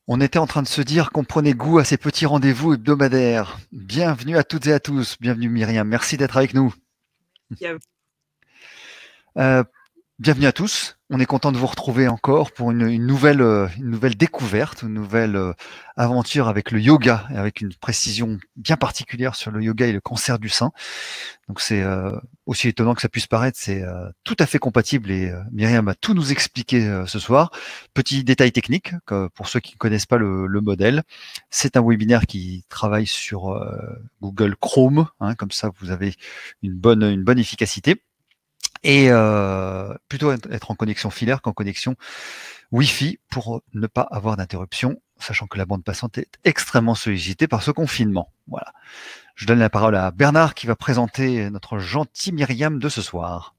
On était en train de se dire qu'on prenait goût à ces petits rendez-vous hebdomadaires. Bienvenue à toutes et à tous. Bienvenue Myriam. Merci d'être avec nous. Yeah. Euh, Bienvenue à tous. On est content de vous retrouver encore pour une nouvelle découverte, une nouvelle aventure avec le yoga, et avec une précision bien particulière sur le yoga et le cancer du sein. Donc c'est aussi étonnant que ça puisse paraître, c'est tout à fait compatible et Myriam va tout nous expliquer ce soir. Petit détail technique, pour ceux qui ne connaissent pas le modèle, c'est un webinaire qui travaille sur Google Chrome, hein, comme ça vous avez une bonne efficacité. Et plutôt être en connexion filaire qu'en connexion Wi-Fi pour ne pas avoir d'interruption, sachant que la bande passante est extrêmement sollicitée par ce confinement. Voilà. Je donne la parole à Bernard qui va présenter notre gentille Myriam de ce soir.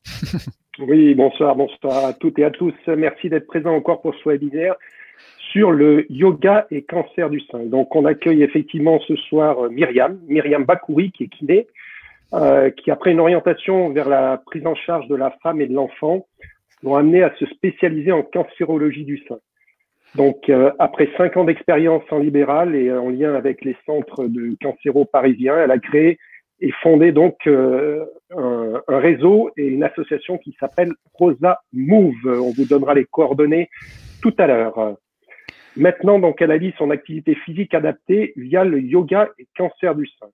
Oui, bonsoir à toutes et à tous. Merci d'être présents encore pour ce webinaire sur le yoga et cancer du sein. Donc, on accueille effectivement ce soir Myriam Bakouri, qui est kiné, qui, après une orientation vers la prise en charge de la femme et de l'enfant, l'ont amené à se spécialiser en cancérologie du sein. Donc, après 5 ans d'expérience en libéral et en lien avec les centres de cancéro parisiens, elle a créé et fondé donc un réseau et une association qui s'appelle Rosa Move. On vous donnera les coordonnées tout à l'heure. Maintenant, donc, elle allie son activité physique adaptée via le yoga et cancer du sein.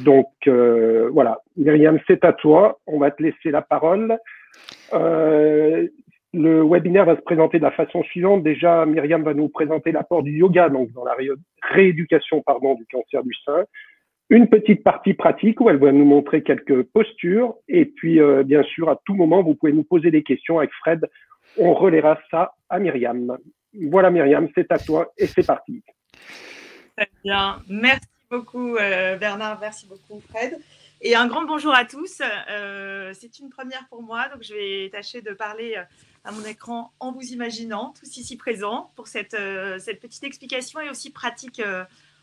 Donc, voilà, Myriam, c'est à toi. On va te laisser la parole. Le webinaire va se présenter de la façon suivante. Déjà, Myriam va nous présenter l'apport du yoga donc dans la rééducation du cancer du sein. Une petite partie pratique où elle va nous montrer quelques postures. Et puis, bien sûr, à tout moment, vous pouvez nous poser des questions avec Fred. On relaiera ça à Myriam. Voilà, Myriam, c'est à toi et c'est parti. Très bien. Merci beaucoup, Bernard. Merci beaucoup, Fred. Et un grand bonjour à tous. C'est une première pour moi, donc je vais tâcher de parler à mon écran en vous imaginant, tous ici présents, pour cette petite explication et aussi pratique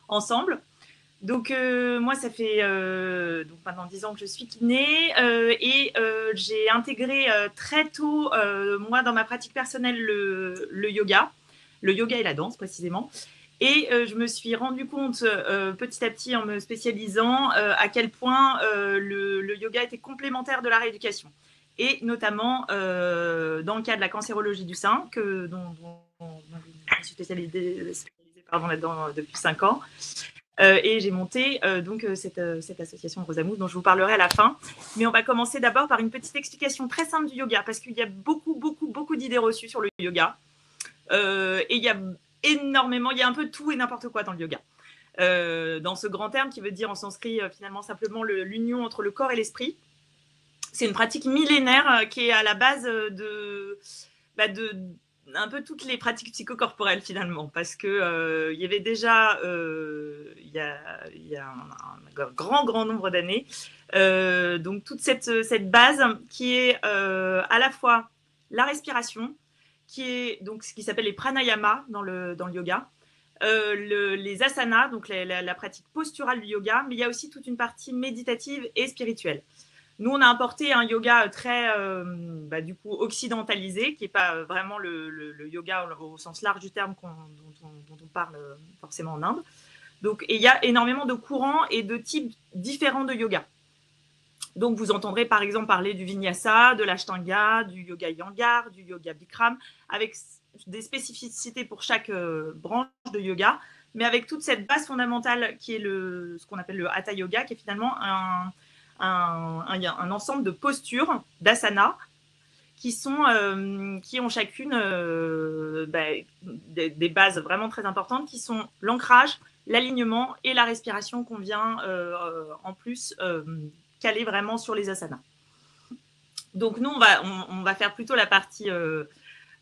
ensemble. Donc, moi, ça fait donc maintenant 10 ans que je suis kiné et j'ai intégré très tôt, moi, dans ma pratique personnelle, le yoga et la danse précisément. Et je me suis rendu compte petit à petit en me spécialisant à quel point le yoga était complémentaire de la rééducation. Et notamment dans le cas de la cancérologie du sein, dont je suis spécialisée là-dedans depuis 5 ans. Et j'ai monté cette association Rosa Move dont je vous parlerai à la fin. Mais on va commencer d'abord par une petite explication très simple du yoga, parce qu'il y a beaucoup d'idées reçues sur le yoga. Et il y a énormément, il y a un peu tout et n'importe quoi dans le yoga. Dans ce grand terme qui veut dire en sanskrit finalement simplement l'union entre le corps et l'esprit. C'est une pratique millénaire qui est à la base de un peu toutes les pratiques psychocorporelles finalement, parce que il y avait déjà il y a un grand nombre d'années donc toute cette base qui est à la fois la respiration, qui est donc ce qui s'appelle les pranayama dans le yoga, les asanas, donc la pratique posturale du yoga, mais il y a aussi toute une partie méditative et spirituelle. Nous, on a apporté un yoga très du coup occidentalisé, qui n'est pas vraiment le yoga au sens large du terme dont on parle forcément en Inde. Donc, il y a énormément de courants et de types différents de yoga. Donc, vous entendrez par exemple parler du vinyasa, de l'ashtanga, du yoga iyengar, du yoga bikram, avec des spécificités pour chaque branche de yoga, mais avec toute cette base fondamentale qui est ce qu'on appelle le hatha yoga, qui est finalement un ensemble de postures, d'asana, qui ont chacune des bases vraiment très importantes, qui sont l'ancrage, l'alignement et la respiration qu'on vient en plus caler vraiment sur les asanas. Donc nous, on va faire plutôt la partie,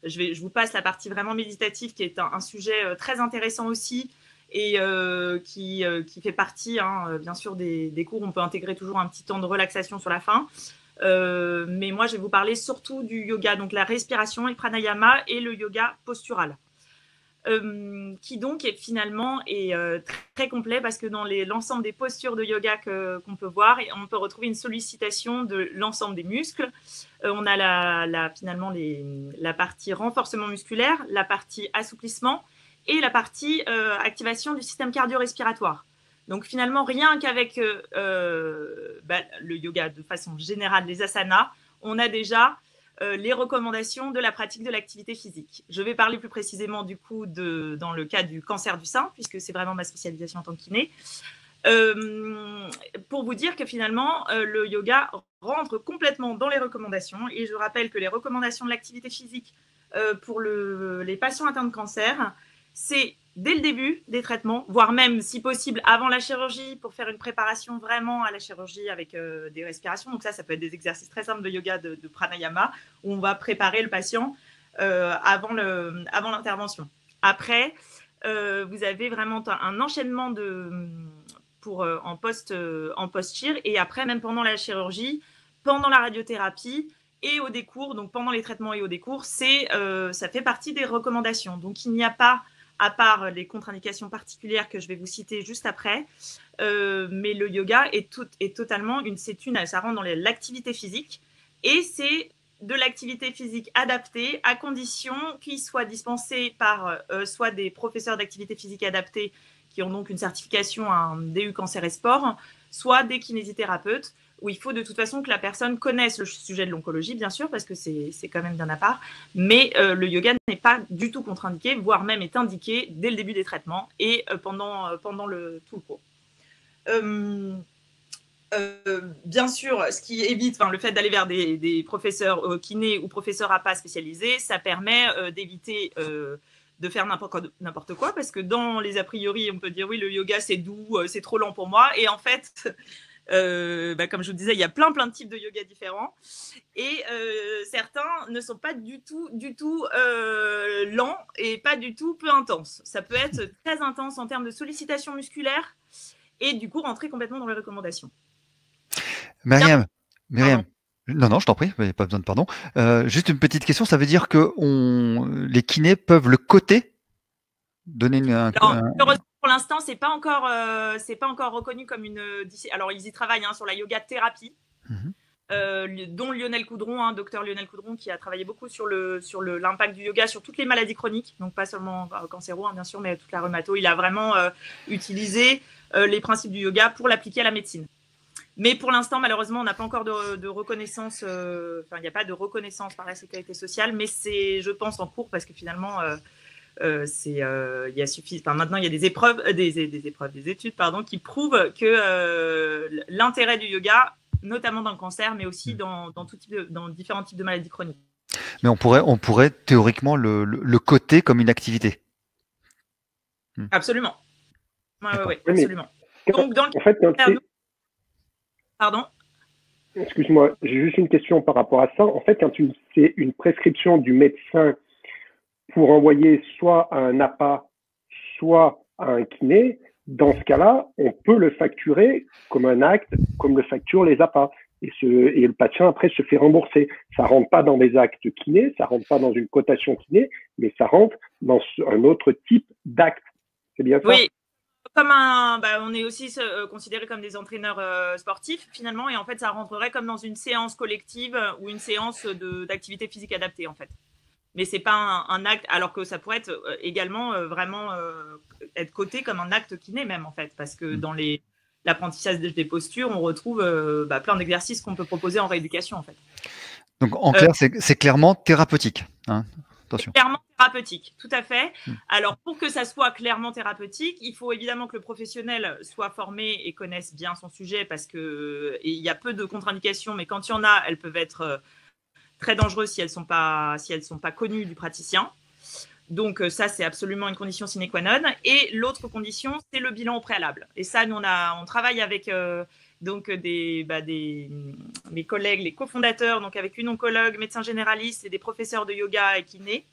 je vous passe la partie vraiment méditative, qui est un sujet très intéressant aussi, et qui fait partie, bien sûr, des cours. On peut intégrer toujours un petit temps de relaxation sur la fin. Mais moi, je vais vous parler surtout du yoga, donc la respiration, le pranayama et le yoga postural. Qui donc finalement est très complet, parce que dans l'ensemble des postures de yoga qu'on peut voir, on peut retrouver une sollicitation de l'ensemble des muscles. On a finalement la partie renforcement musculaire, la partie assouplissement, et la partie activation du système cardio-respiratoire. Donc finalement, rien qu'avec le yoga de façon générale, les asanas, on a déjà les recommandations de la pratique de l'activité physique. Je vais parler plus précisément du coup dans le cas du cancer du sein, puisque c'est vraiment ma spécialisation en tant que kiné. Pour vous dire que finalement, le yoga rentre complètement dans les recommandations. Et je rappelle que les recommandations de l'activité physique pour les patients atteints de cancer, c'est dès le début des traitements, voire même, si possible, avant la chirurgie, pour faire une préparation vraiment à la chirurgie avec des respirations. Donc ça peut être des exercices très simples de yoga, de pranayama, où on va préparer le patient avant l'intervention. Après, vous avez vraiment un enchaînement en post-chir, et après, même pendant la chirurgie, pendant la radiothérapie et au décours, donc pendant les traitements et au décours, ça fait partie des recommandations. Donc, il n'y a pas, à part les contre-indications particulières que je vais vous citer juste après, mais le yoga est totalement ça rentre dans l'activité physique, et c'est de l'activité physique adaptée à condition qu'il soit dispensé par soit des professeurs d'activité physique adaptée qui ont donc une certification à un DU cancer et sport, soit des kinésithérapeutes, où il faut de toute façon que la personne connaisse le sujet de l'oncologie, bien sûr, parce que c'est quand même bien à part, mais le yoga n'est pas du tout contre-indiqué, voire même est indiqué dès le début des traitements et pendant tout le cours. Bien sûr, ce qui évite le fait d'aller vers des professeurs kinés ou professeurs APA spécialisés, ça permet d'éviter de faire n'importe quoi, parce que dans les a priori, on peut dire oui, le yoga c'est doux, c'est trop lent pour moi, et en fait, comme je vous disais, il y a plein de types de yoga différents, et certains ne sont pas du tout lents et pas du tout peu intenses. Ça peut être très intense en termes de sollicitation musculaire et du coup rentrer complètement dans les recommandations. Myriam, non, je t'en prie, il n'y a pas besoin de pardon. Juste une petite question, ça veut dire que les kinés peuvent le coter, donner pour l'instant, c'est pas encore reconnu comme une. Alors, ils y travaillent sur la yoga thérapie, dont Lionel Coudron, docteur Lionel Coudron, qui a travaillé beaucoup sur l'impact du yoga sur toutes les maladies chroniques, donc pas seulement cancéro, bien sûr, mais toute la rhumato. Il a vraiment utilisé les principes du yoga pour l'appliquer à la médecine. Mais pour l'instant, malheureusement, on n'a pas encore de reconnaissance. Il n'y a pas de reconnaissance par la sécurité sociale, mais c'est, je pense, en cours, parce que finalement, maintenant, il y a des études, qui prouvent que l'intérêt du yoga, notamment dans le cancer, mais aussi dans différents types de maladies chroniques. Mais on pourrait théoriquement le coter comme une activité. Absolument. Oui, absolument. Donc, dans Pardon ? Excuse-moi, j'ai juste une question par rapport à ça. En fait, quand c'est une prescription du médecin pour envoyer soit à un APA, soit à un kiné, dans ce cas-là, on peut le facturer comme un acte, comme le facturent les APA. Et le patient, après, se fait rembourser. Ça rentre pas dans des actes kiné, ça rentre pas dans une cotation kiné, mais ça rentre dans un autre type d'acte. C'est bien ça ? Oui. On est aussi considérés comme des entraîneurs sportifs finalement, et en fait ça rentrerait comme dans une séance collective ou une séance d'activité physique adaptée en fait. Mais c'est pas un acte, alors que ça pourrait être également vraiment être coté comme un acte kiné même en fait, parce que dans l'apprentissage des postures, on retrouve plein d'exercices qu'on peut proposer en rééducation en fait. Donc en clair, c'est clairement thérapeutique. Attention. Clairement thérapeutique, tout à fait. Alors, pour que ça soit clairement thérapeutique, il faut évidemment que le professionnel soit formé et connaisse bien son sujet, parce qu'il y a peu de contre-indications, mais quand il y en a, elles peuvent être très dangereuses si elles sont pas connues du praticien. Donc, ça, c'est absolument une condition sine qua non. Et l'autre condition, c'est le bilan au préalable. Et ça, nous, on travaille avec mes collègues, les cofondateurs, donc avec une oncologue, médecin généraliste et des professeurs de yoga et kiné.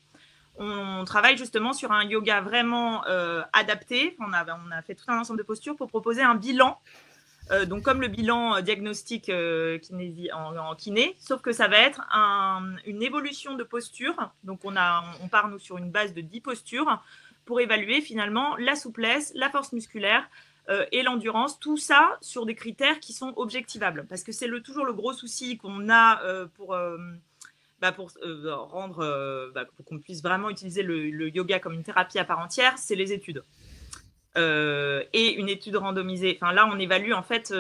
On travaille justement sur un yoga vraiment adapté. On a fait tout un ensemble de postures pour proposer un bilan, donc comme le bilan diagnostic en kiné, sauf que ça va être une évolution de posture. Donc on part nous sur une base de 10 postures pour évaluer finalement la souplesse, la force musculaire et l'endurance, tout ça sur des critères qui sont objectivables, parce que c'est toujours le gros souci qu'on a pour pour pour qu'on puisse vraiment utiliser le yoga comme une thérapie à part entière, c'est les études. Et une étude randomisée. Enfin, là, on évalue en fait,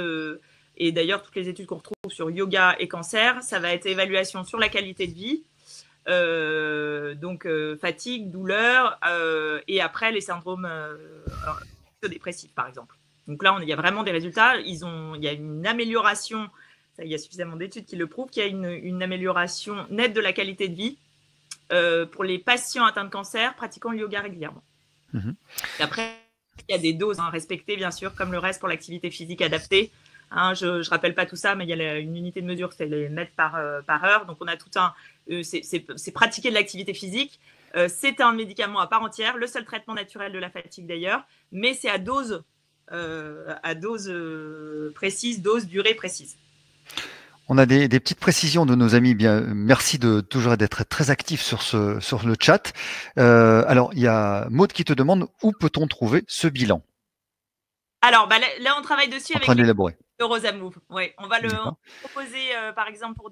et d'ailleurs, toutes les études qu'on retrouve sur yoga et cancer, ça va être évaluation sur la qualité de vie, donc fatigue, douleur, et après les syndromes dépressifs, par exemple. Donc là, il y a vraiment des résultats. Il y a une amélioration, il y a suffisamment d'études qui le prouvent, qu'il y a une amélioration nette de la qualité de vie pour les patients atteints de cancer pratiquant le yoga régulièrement. Et après, il y a des doses respectées, bien sûr, comme le reste pour l'activité physique adaptée. Je ne rappelle pas tout ça, mais il y a une unité de mesure, c'est les mètres par heure. Donc, on a tout c'est pratiquer de l'activité physique. C'est un médicament à part entière, le seul traitement naturel de la fatigue d'ailleurs, mais c'est à dose précise, durée précise. On a des petites précisions de nos amis. Bien, merci de toujours d'être très actif sur le chat. Alors, il y a Maud qui te demande où peut-on trouver ce bilan. Alors, là, on travaille dessus avec l'élaborer. Le Rosa Move. Ouais, on va le proposer, par exemple, pour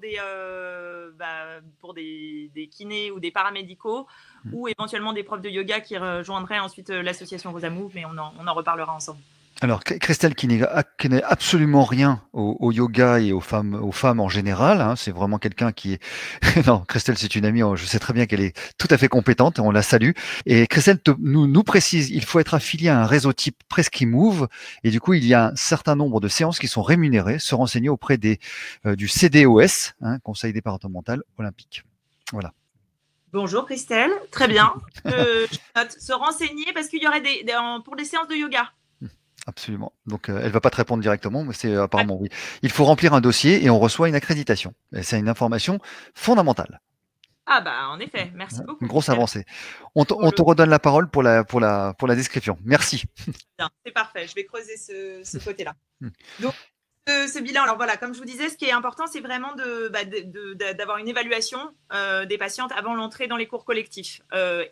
des kinés ou des paramédicaux, ou éventuellement des profs de yoga qui rejoindraient ensuite l'association Rosa Move, mais on en reparlera ensemble. Alors, Christelle, qui n'est absolument rien au yoga et aux femmes en général, c'est vraiment quelqu'un qui est... non, Christelle, c'est une amie, je sais très bien qu'elle est tout à fait compétente, on la salue. Et Christelle nous précise, il faut être affilié à un réseau type Presqu'Imove, et du coup, il y a un certain nombre de séances qui sont rémunérées, se renseigner auprès du CDOS, Conseil départemental olympique. Voilà. Bonjour Christelle, très bien. Je note, se renseigner parce qu'il y aurait pour des séances de yoga. Absolument. Donc, elle ne va pas te répondre directement, mais c'est apparemment oui. Il faut remplir un dossier et on reçoit une accréditation. Et c'est une information fondamentale. Ah en effet, merci beaucoup. Une grosse avancée. On te redonne la parole pour la description. Merci. C'est parfait. Je vais creuser ce côté-là. Donc, ce bilan, alors voilà, comme je vous disais, ce qui est important, c'est vraiment d'avoir une évaluation des patientes avant l'entrée dans les cours collectifs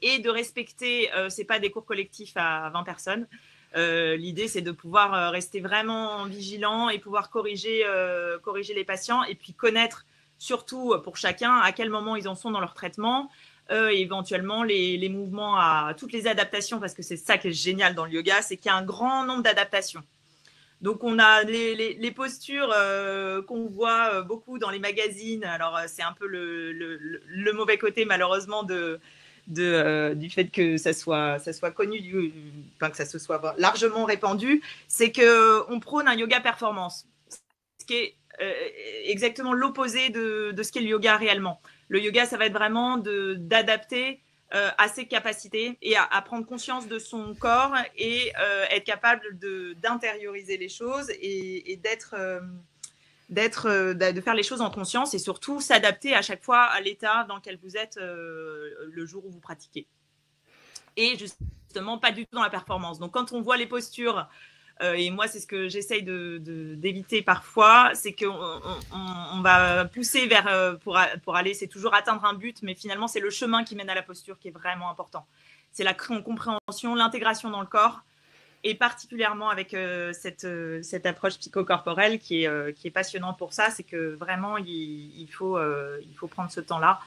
et de respecter, c'est pas des cours collectifs à 20 personnes. L'idée, c'est de pouvoir rester vraiment vigilant et pouvoir corriger les patients et puis connaître surtout pour chacun à quel moment ils en sont dans leur traitement, éventuellement les mouvements à toutes les adaptations, parce que c'est ça qui est génial dans le yoga, c'est qu'il y a un grand nombre d'adaptations. Donc, on a les postures qu'on voit beaucoup dans les magazines. Alors, c'est un peu le mauvais côté, malheureusement, du fait que ça soit connu, que ça se soit largement répandu, c'est qu'on prône un yoga performance, ce qui est exactement l'opposé de ce qu'est le yoga réellement. Le yoga, ça va être vraiment d'adapter à ses capacités et à prendre conscience de son corps et être capable d'intérioriser les choses et de faire les choses en conscience et surtout s'adapter à chaque fois à l'état dans lequel vous êtes le jour où vous pratiquez. Et justement, pas du tout dans la performance. Donc, quand on voit les postures, et moi, c'est ce que j'essaye d'éviter parfois, c'est qu'on va pousser pour aller, c'est toujours atteindre un but, mais finalement, c'est le chemin qui mène à la posture qui est vraiment important. C'est la compréhension, l'intégration dans le corps, et particulièrement avec cette approche psychocorporelle qui est passionnante pour ça, c'est que vraiment, il faut prendre ce temps-là.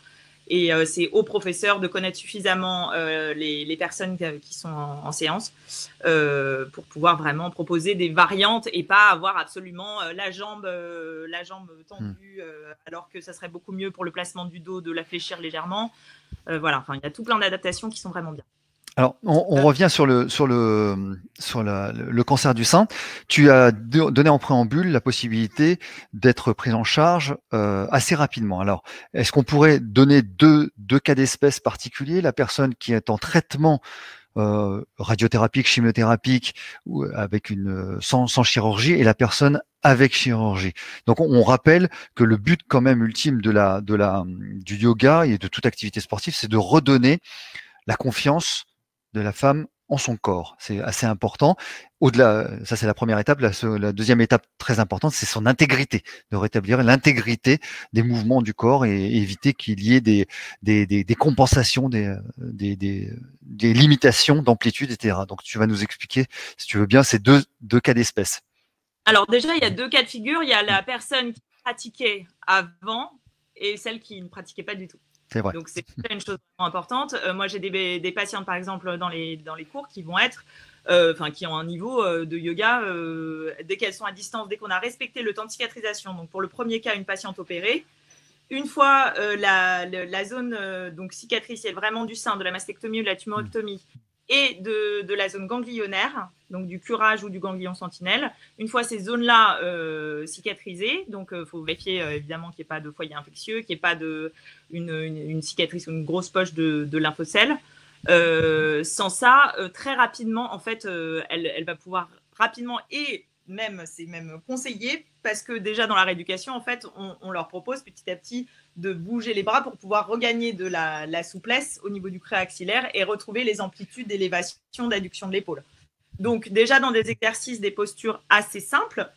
Et c'est aux professeurs de connaître suffisamment les personnes qui sont en séance pour pouvoir vraiment proposer des variantes et pas avoir absolument la jambe tendue alors que ça serait beaucoup mieux pour le placement du dos de la fléchir légèrement. Voilà, enfin, il y a tout plein d'adaptations qui sont vraiment bien. Alors, on revient sur le cancer du sein. Tu as donné en préambule la possibilité d'être pris en charge assez rapidement. Alors, est-ce qu'on pourrait donner deux cas d'espèce particuliers? La personne qui est en traitement radiothérapique, chimiothérapique, ou avec sans chirurgie, et la personne avec chirurgie. Donc, on rappelle que le but quand même ultime du yoga et de toute activité sportive, c'est de redonner la confiance de la femme en son corps. C'est assez important. Au-delà, ça c'est la première étape. La deuxième étape très importante, c'est son intégrité, de rétablir l'intégrité des mouvements du corps et éviter qu'il y ait des compensations, des limitations d'amplitude, etc. Donc tu vas nous expliquer, si tu veux bien, ces deux cas d'espèce. Alors déjà, il y a deux cas de figure. Il y a la personne qui pratiquait avant et celles qui ne pratiquaient pas du tout. C'est vrai. Donc, c'est une chose vraiment importante. Moi, j'ai des patientes, par exemple, dans les cours qui vont être, qui ont un niveau de yoga dès qu'elles sont à distance, dès qu'on a respecté le temps de cicatrisation. Donc, pour le premier cas, une patiente opérée, une fois la zone donc cicatricielle vraiment du sein, de la mastectomie ou de la tumorectomie et de la zone ganglionnaire, donc du curage ou du ganglion sentinelle, une fois ces zones-là cicatrisées, donc il faut vérifier évidemment qu'il n'y ait pas de foyer infectieux, qu'il n'y ait pas une cicatrice ou une grosse poche de lymphocèles. Sans ça, très rapidement, en fait, elle va pouvoir rapidement et même, c'est même conseillé parce que déjà dans la rééducation, en fait, on leur propose petit à petit de bouger les bras pour pouvoir regagner de la souplesse au niveau du creux axillaire et retrouver les amplitudes d'élévation, d'adduction de l'épaule. Donc déjà dans des exercices, des postures assez simples,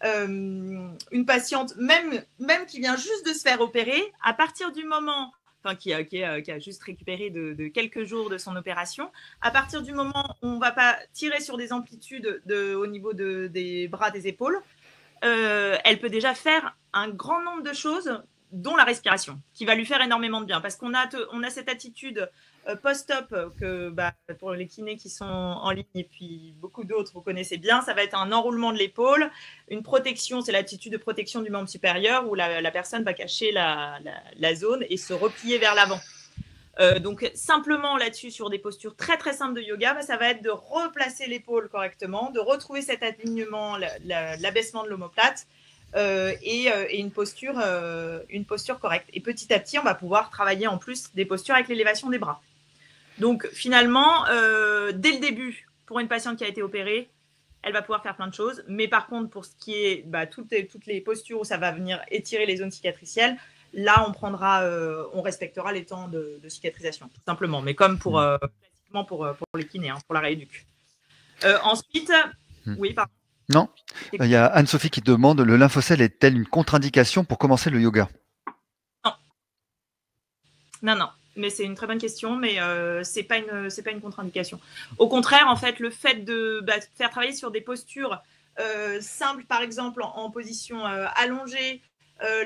une patiente, même qui vient juste de se faire opérer, à partir du moment, qui a juste récupéré de quelques jours de son opération, à partir du moment où on ne va pas tirer sur des amplitudes au niveau des bras, des épaules, elle peut déjà faire un grand nombre de choses, dont la respiration, qui va lui faire énormément de bien. Parce qu'on a cette attitude post-op que pour les kinés qui sont en ligne et puis beaucoup d'autres, vous connaissez bien, ça va être un enroulement de l'épaule, une protection, c'est l'attitude de protection du membre supérieur où la personne va cacher la zone et se replier vers l'avant. Donc simplement là-dessus, sur des postures très très simples de yoga, ça va être de replacer l'épaule correctement, de retrouver cet alignement, l'abaissement de l'omoplate et une posture correcte. Et petit à petit, on va pouvoir travailler en plus des postures avec l'élévation des bras. Donc finalement, dès le début, pour une patiente qui a été opérée, elle va pouvoir faire plein de choses. Mais par contre, pour ce qui est toutes les postures où ça va venir étirer les zones cicatricielles, là, on respectera les temps de cicatrisation, tout simplement. Mais comme pour les kinés, pour la rééduque. Ensuite, oui, pardon. Non, il y a Anne-Sophie qui demande, le lymphocèle est-elle une contre-indication pour commencer le yoga? Non. Mais c'est une très bonne question, mais c'est pas une contre-indication. Au contraire, en fait, le fait de faire travailler sur des postures simples, par exemple en position allongée,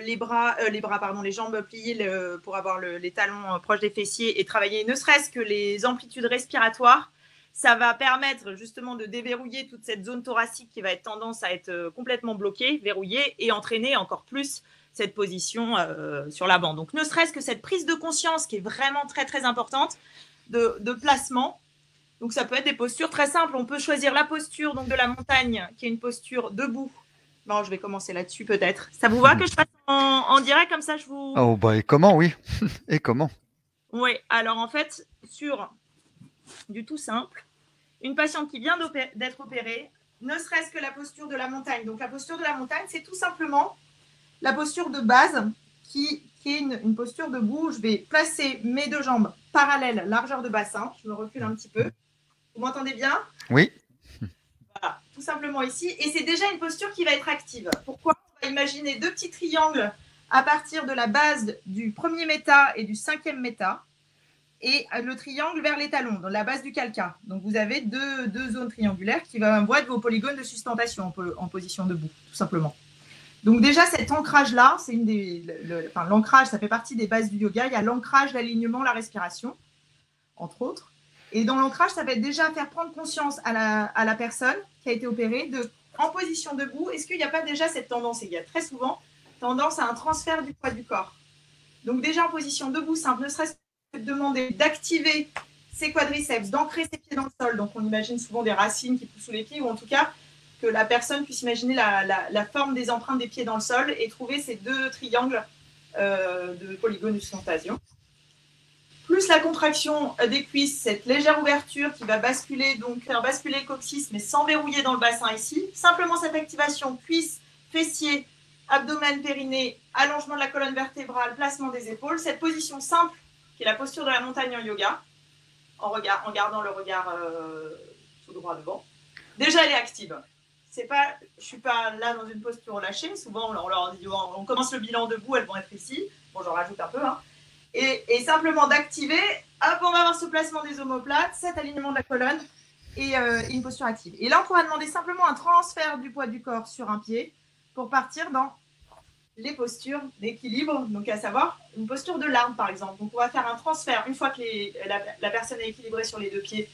les jambes pliées pour avoir les talons proches des fessiers et travailler ne serait-ce que les amplitudes respiratoires, ça va permettre justement de déverrouiller toute cette zone thoracique qui va être tendance à être complètement bloquée, verrouillée et entraîner encore plus cette position sur l'avant. Donc, ne serait-ce que cette prise de conscience qui est vraiment très, très importante de placement. Donc, ça peut être des postures très simples. On peut choisir la posture donc, de la montagne, qui est une posture debout. Bon, je vais commencer là-dessus peut-être. Ça vous va que je fasse en direct comme ça je vous... Oh, et comment, oui. Et comment? Oui, alors en fait, sur du tout simple, une patiente qui vient d'être opérée, ne serait-ce que la posture de la montagne. Donc, la posture de la montagne, c'est tout simplement la posture de base qui est une posture debout. Je vais placer mes deux jambes parallèles, largeur de bassin. Je me recule un petit peu. Vous m'entendez bien? Oui. Voilà, tout simplement ici. Et c'est déjà une posture qui va être active. Pourquoi? On va imaginer deux petits triangles à partir de la base du premier méta et du cinquième méta. Et le triangle vers les talons, dans la base du calca. Donc, vous avez deux zones triangulaires qui vont être vos polygones de sustentation en position debout, tout simplement. Donc, déjà, cet ancrage-là, c'est l'ancrage, ça fait partie des bases du yoga. Il y a l'ancrage, l'alignement, la respiration, entre autres. Et dans l'ancrage, ça va être déjà faire prendre conscience à la personne qui a été opérée en position debout. Est-ce qu'il n'y a pas déjà cette tendance? Et il y a très souvent tendance à un transfert du poids du corps. Donc, déjà en position debout, simple, ne serait-ce que de demander d'activer ses quadriceps, d'ancrer ses pieds dans le sol. Donc, on imagine souvent des racines qui poussent sous les pieds, ou en tout cas, que la personne puisse imaginer la forme des empreintes des pieds dans le sol et trouver ces deux triangles de polygones de sustentation. Plus la contraction des cuisses, cette légère ouverture qui va faire basculer le coccyx, mais sans verrouiller dans le bassin ici. Simplement cette activation cuisses, fessiers, abdomen, périnée, allongement de la colonne vertébrale, placement des épaules. Cette position simple, qui est la posture de la montagne en yoga, en gardant le regard tout droit devant. Déjà, elle est active. Je ne suis pas là dans une posture relâchée. Souvent, on leur dit, on commence le bilan debout, elles vont être ici. Bon, j'en rajoute un peu. Et simplement d'activer, hop, on va avoir ce placement des omoplates, cet alignement de la colonne et une posture active. Et là, on pourra demander simplement un transfert du poids du corps sur un pied pour partir dans les postures d'équilibre, donc à savoir une posture de l'arbre par exemple. Donc on va faire un transfert une fois que la personne est équilibrée sur les deux pieds,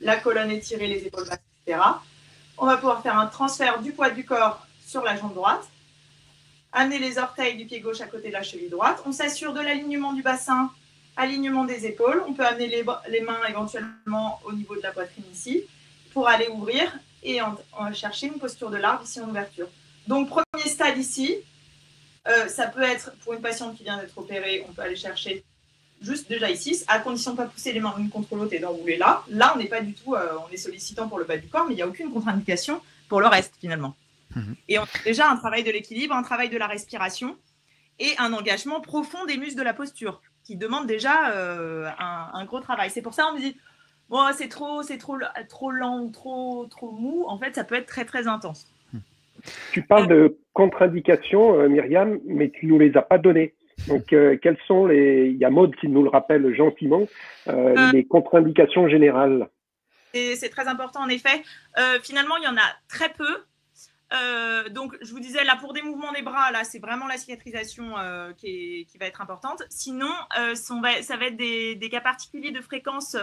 la colonne étirée, les épaules basses, etc. On va pouvoir faire un transfert du poids du corps sur la jambe droite, amener les orteils du pied gauche à côté de la cheville droite. On s'assure de l'alignement du bassin, alignement des épaules. On peut amener les mains éventuellement au niveau de la poitrine ici pour aller ouvrir et on va chercher une posture de l'arbre ici en ouverture. Donc premier stade ici, ça peut être pour une patiente qui vient d'être opérée, on peut aller chercher juste déjà ici, à condition de ne pas pousser les mains l'une contre l'autre et d'enrouler là. Là, on n'est pas du tout, on est sollicitant pour le bas du corps, mais il n'y a aucune contre-indication pour le reste finalement. Et on a déjà un travail de l'équilibre, un travail de la respiration et un engagement profond des muscles de la posture qui demande déjà un gros travail. C'est pour ça qu'on me dit, bon, c'est trop lent ou trop mou. En fait, ça peut être très, très intense. Tu parles de contre-indications, Myriam, mais tu ne nous les as pas données. Donc, quelles sont il y a Maud qui nous le rappelle gentiment, les contre-indications générales. C'est très important, en effet. Finalement, il y en a très peu. Donc, je vous disais, là, pour des mouvements des bras, là, c'est vraiment la cicatrisation qui va être importante. Sinon, ça va être des cas particuliers de fréquence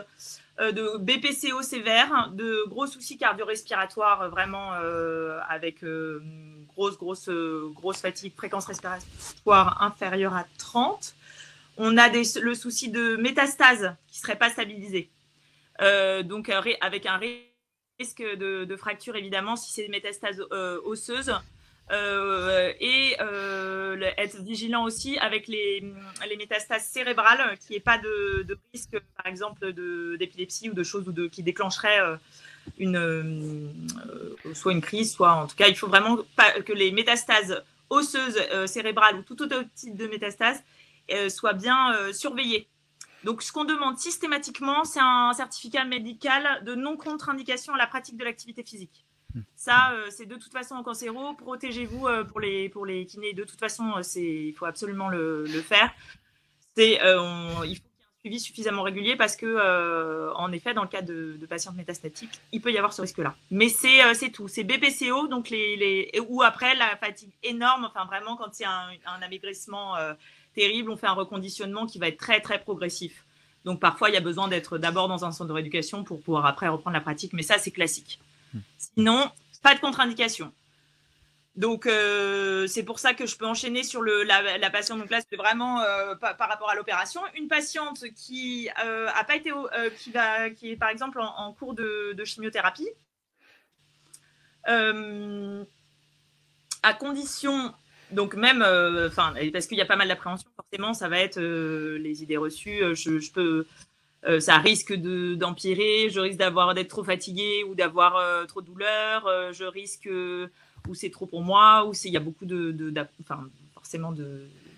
de BPCO sévère, de gros soucis cardio-respiratoires, vraiment avec grosse fatigue, fréquence respiratoire inférieure à 30. On a le souci de métastase qui ne serait pas stabilisé. Donc, avec un risque de fracture, évidemment, si c'est des métastases osseuses. Être vigilant aussi avec les métastases cérébrales, qu'il n'y ait pas de risque, par exemple, d'épilepsie ou de choses qui déclencheraient soit une crise, soit en tout cas, il faut vraiment pas que les métastases osseuses, cérébrales ou tout autre type de métastases soient bien surveillées. Donc, ce qu'on demande systématiquement, c'est un certificat médical de non-contre-indication à la pratique de l'activité physique. Ça, c'est de toute façon en cancéro. Protégez-vous pour les kinés. De toute façon, il faut absolument le faire. Il faut qu'il y ait un suivi suffisamment régulier parce que, en effet, dans le cas de patientes métastatiques, il peut y avoir ce risque-là. Mais c'est tout. C'est BPCO, donc ou après la fatigue énorme. Enfin, vraiment, quand il y a un amaigrissement terrible, on fait un reconditionnement qui va être très, très progressif. Donc, parfois, il y a besoin d'être d'abord dans un centre de rééducation pour pouvoir après reprendre la pratique. Mais ça, c'est classique. Sinon, pas de contre-indication. Donc, c'est pour ça que je peux enchaîner sur la patiente. Donc là, c'est vraiment par rapport à l'opération. Une patiente qui a pas été, qui est par exemple en cours de chimiothérapie, à condition, donc même, parce qu'il y a pas mal d'appréhension, forcément, ça va être les idées reçues. Ça risque d'empirer, je risque d'être trop fatiguée ou d'avoir trop de douleur, je risque ou c'est trop pour moi, ou il y a beaucoup forcément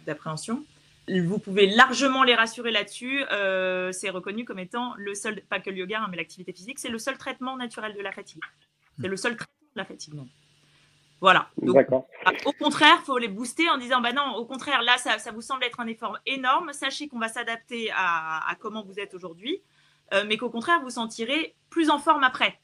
d'appréhension. Vous pouvez largement les rassurer là-dessus. C'est reconnu comme étant le seul, pas que le yoga, mais l'activité physique, c'est le seul traitement naturel de la fatigue. C'est le seul traitement de la fatigue. Non. Voilà. Donc, au contraire, il faut les booster en disant, non, au contraire, là, ça vous semble être un effort énorme. Sachez qu'on va s'adapter à comment vous êtes aujourd'hui, mais qu'au contraire, vous sentirez plus en forme après.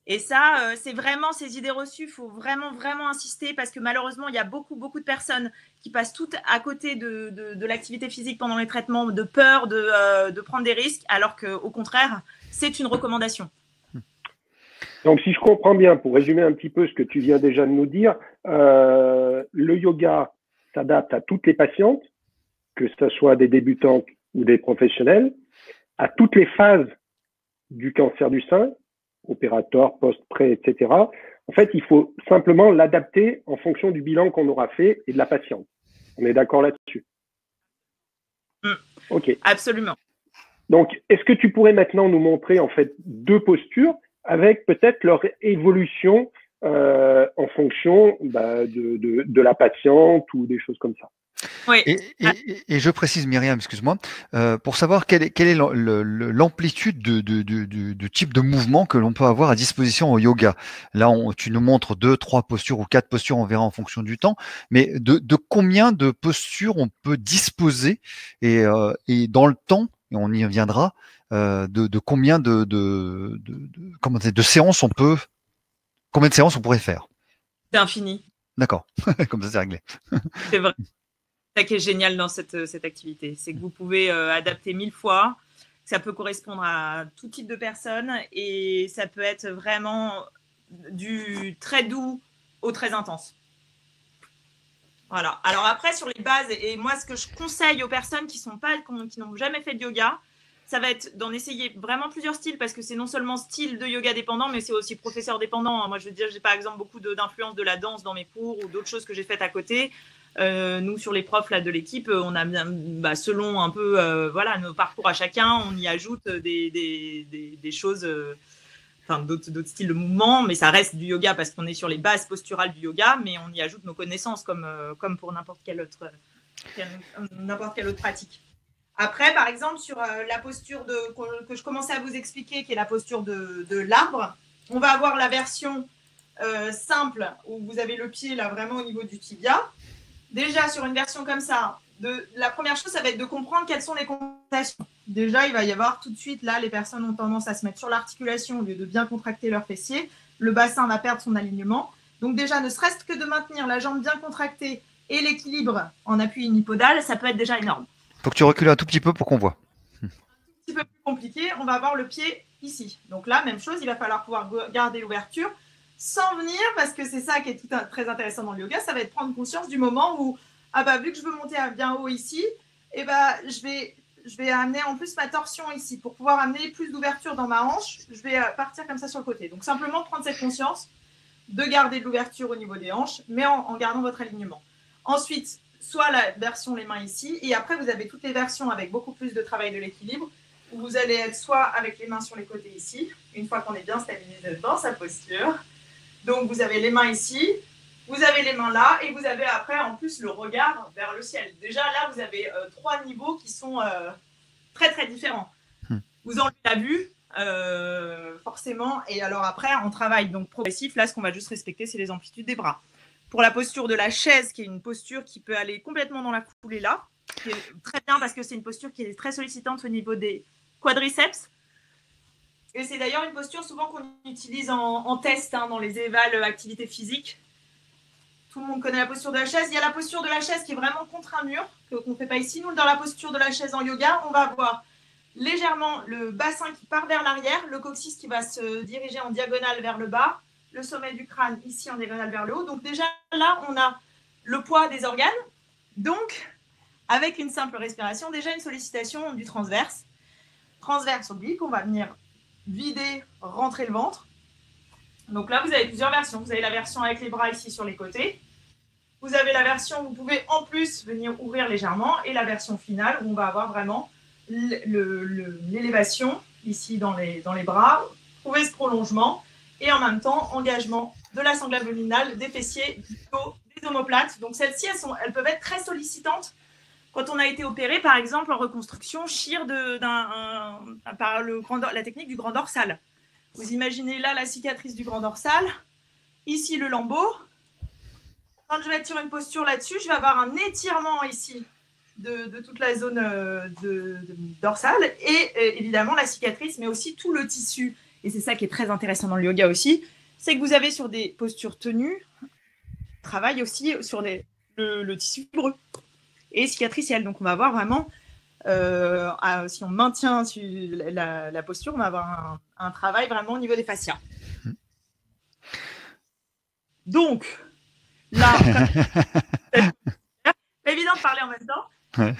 Et ça, c'est vraiment ces idées reçues. Il faut vraiment, vraiment insister parce que malheureusement, il y a beaucoup, beaucoup de personnes qui passent toutes à côté de l'activité physique pendant les traitements, de peur de prendre des risques, alors qu'au contraire, c'est une recommandation. Donc, si je comprends bien, pour résumer un petit peu ce que tu viens déjà de nous dire, le yoga s'adapte à toutes les patientes, que ce soit des débutantes ou des professionnels, à toutes les phases du cancer du sein, opératoire, post-pré, etc. En fait, il faut simplement l'adapter en fonction du bilan qu'on aura fait et de la patiente. On est d'accord là-dessus? Ok. Absolument. Donc, est-ce que tu pourrais maintenant nous montrer en fait 2 postures avec peut-être leur évolution en fonction de la patiente ou des choses comme ça? Oui. Et je précise, Myriam, excuse-moi, pour savoir quelle est l'amplitude du type de mouvement que l'on peut avoir à disposition au yoga. Là, tu nous montres 2, 3 postures ou 4 postures, on verra en fonction du temps, mais de combien de postures on peut disposer et dans le temps, et on y reviendra, de combien de séances combien de séances on pourrait faire? C'est infini. D'accord, comme ça c'est réglé. C'est vrai. C'est ça qui est génial dans cette activité, c'est que vous pouvez adapter 1000 fois, ça peut correspondre à tout type de personnes et ça peut être vraiment du très doux au très intense. Voilà. Alors après, sur les bases, et moi, ce que je conseille aux personnes qui n'ont jamais fait de yoga, ça va être d'en essayer vraiment plusieurs styles parce que c'est non seulement style de yoga dépendant, mais c'est aussi professeur dépendant. Moi, je veux dire, j'ai par exemple beaucoup d'influence de la danse dans mes cours ou d'autres choses que j'ai faites à côté. Nous, sur les profs là, de l'équipe, on a bien, selon un peu voilà, nos parcours à chacun, on y ajoute des choses, d'autres styles de mouvement, mais ça reste du yoga parce qu'on est sur les bases posturales du yoga, mais on y ajoute nos connaissances comme pour n'importe quelle autre pratique. Après, par exemple, sur la posture que je commençais à vous expliquer, qui est la posture de l'arbre, on va avoir la version simple où vous avez le pied là vraiment au niveau du tibia. Déjà, sur une version comme ça, la première chose, ça va être de comprendre quelles sont les contractions. Déjà, il va y avoir tout de suite, là, les personnes ont tendance à se mettre sur l'articulation au lieu de bien contracter leur fessier. Le bassin va perdre son alignement. Donc déjà, ne serait-ce que de maintenir la jambe bien contractée et l'équilibre en appui unipodal, ça peut être déjà énorme. Faut que tu recules un tout petit peu pour qu'on voit. Un petit peu plus compliqué, on va avoir le pied ici. Donc là, même chose, il va falloir pouvoir garder l'ouverture sans venir, parce que c'est ça qui est très intéressant dans le yoga, ça va être prendre conscience du moment où, vu que je veux monter bien haut ici, je vais amener en plus ma torsion ici. Pour pouvoir amener plus d'ouverture dans ma hanche, je vais partir comme ça sur le côté. Donc simplement prendre cette conscience de garder de l'ouverture au niveau des hanches, mais en gardant votre alignement. Ensuite, soit la version les mains ici, et après vous avez toutes les versions avec beaucoup plus de travail de l'équilibre, où vous allez être soit avec les mains sur les côtés ici, une fois qu'on est bien stabilisé dans sa posture. Donc vous avez les mains ici, vous avez les mains là, et vous avez après en plus le regard vers le ciel. Déjà là, vous avez 3 niveaux qui sont très très différents. Vous enlevez la vue, forcément, et alors après, on travaille donc progressif. Là, ce qu'on va juste respecter, c'est les amplitudes des bras. Pour la posture de la chaise, qui est une posture qui peut aller complètement dans la foulée là, qui est très bien parce que c'est une posture qui est très sollicitante au niveau des quadriceps. Et c'est d'ailleurs une posture souvent qu'on utilise en test dans les évals activités physiques. Tout le monde connaît la posture de la chaise. Il y a la posture de la chaise qui est vraiment contre un mur, qu'on ne fait pas ici. Nous, dans la posture de la chaise en yoga, on va avoir légèrement le bassin qui part vers l'arrière, le coccyx qui va se diriger en diagonale vers le bas, le sommet du crâne ici en diagonale vers le haut. Donc déjà, là, on a le poids des organes. Donc, avec une simple respiration, déjà une sollicitation du transverse. Transverse oblique, on va venir vider, rentrer le ventre. Donc là, vous avez plusieurs versions. Vous avez la version avec les bras ici sur les côtés. Vous avez la version où vous pouvez en plus venir ouvrir légèrement. Et la version finale où on va avoir vraiment l'élévation ici dans les bras. Trouver ce prolongement. Et en même temps, engagement de la sangle abdominale, des fessiers, du dos, des omoplates. Donc celles-ci, elles peuvent être très sollicitantes. Quand on a été opéré, par exemple, en reconstruction, chir par la technique du grand dorsal. Vous imaginez là la cicatrice du grand dorsal, ici le lambeau. Quand je vais être sur une posture là-dessus, je vais avoir un étirement ici de toute la zone dorsale et évidemment la cicatrice, mais aussi tout le tissu. Et c'est ça qui est très intéressant dans le yoga aussi, c'est que vous avez sur des postures tenues, travail aussi sur le tissu fibreux et cicatriciel. Donc on va avoir vraiment, si on maintient la posture, on va avoir un travail vraiment au niveau des fascias. Donc, là, c'est évident de parler en même temps. Ouais.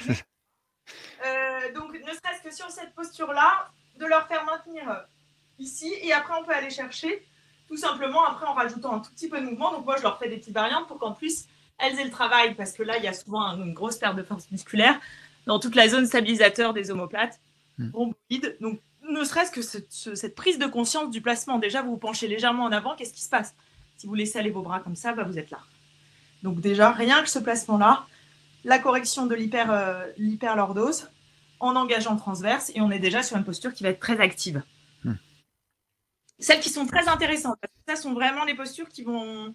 Donc, ne serait-ce que sur cette posture-là, de leur faire maintenir ici, et après on peut aller chercher, tout simplement, après en rajoutant un tout petit peu de mouvement. Donc moi, je leur fais des petites variantes pour qu'en plus, elles aient le travail, parce que là, il y a souvent une grosse perte de force musculaire dans toute la zone stabilisateur des omoplates, rhomboïdes. Donc, ne serait-ce que cette prise de conscience du placement. Déjà, vous vous penchez légèrement en avant, qu'est-ce qui se passe? Si vous laissez aller vos bras comme ça, vous êtes là. Donc déjà, rien que ce placement-là, la correction de l'hyperlordose en engageant transverse, et on est déjà sur une posture qui va être très active. Celles qui sont très intéressantes, parce que ça sont vraiment les postures qui vont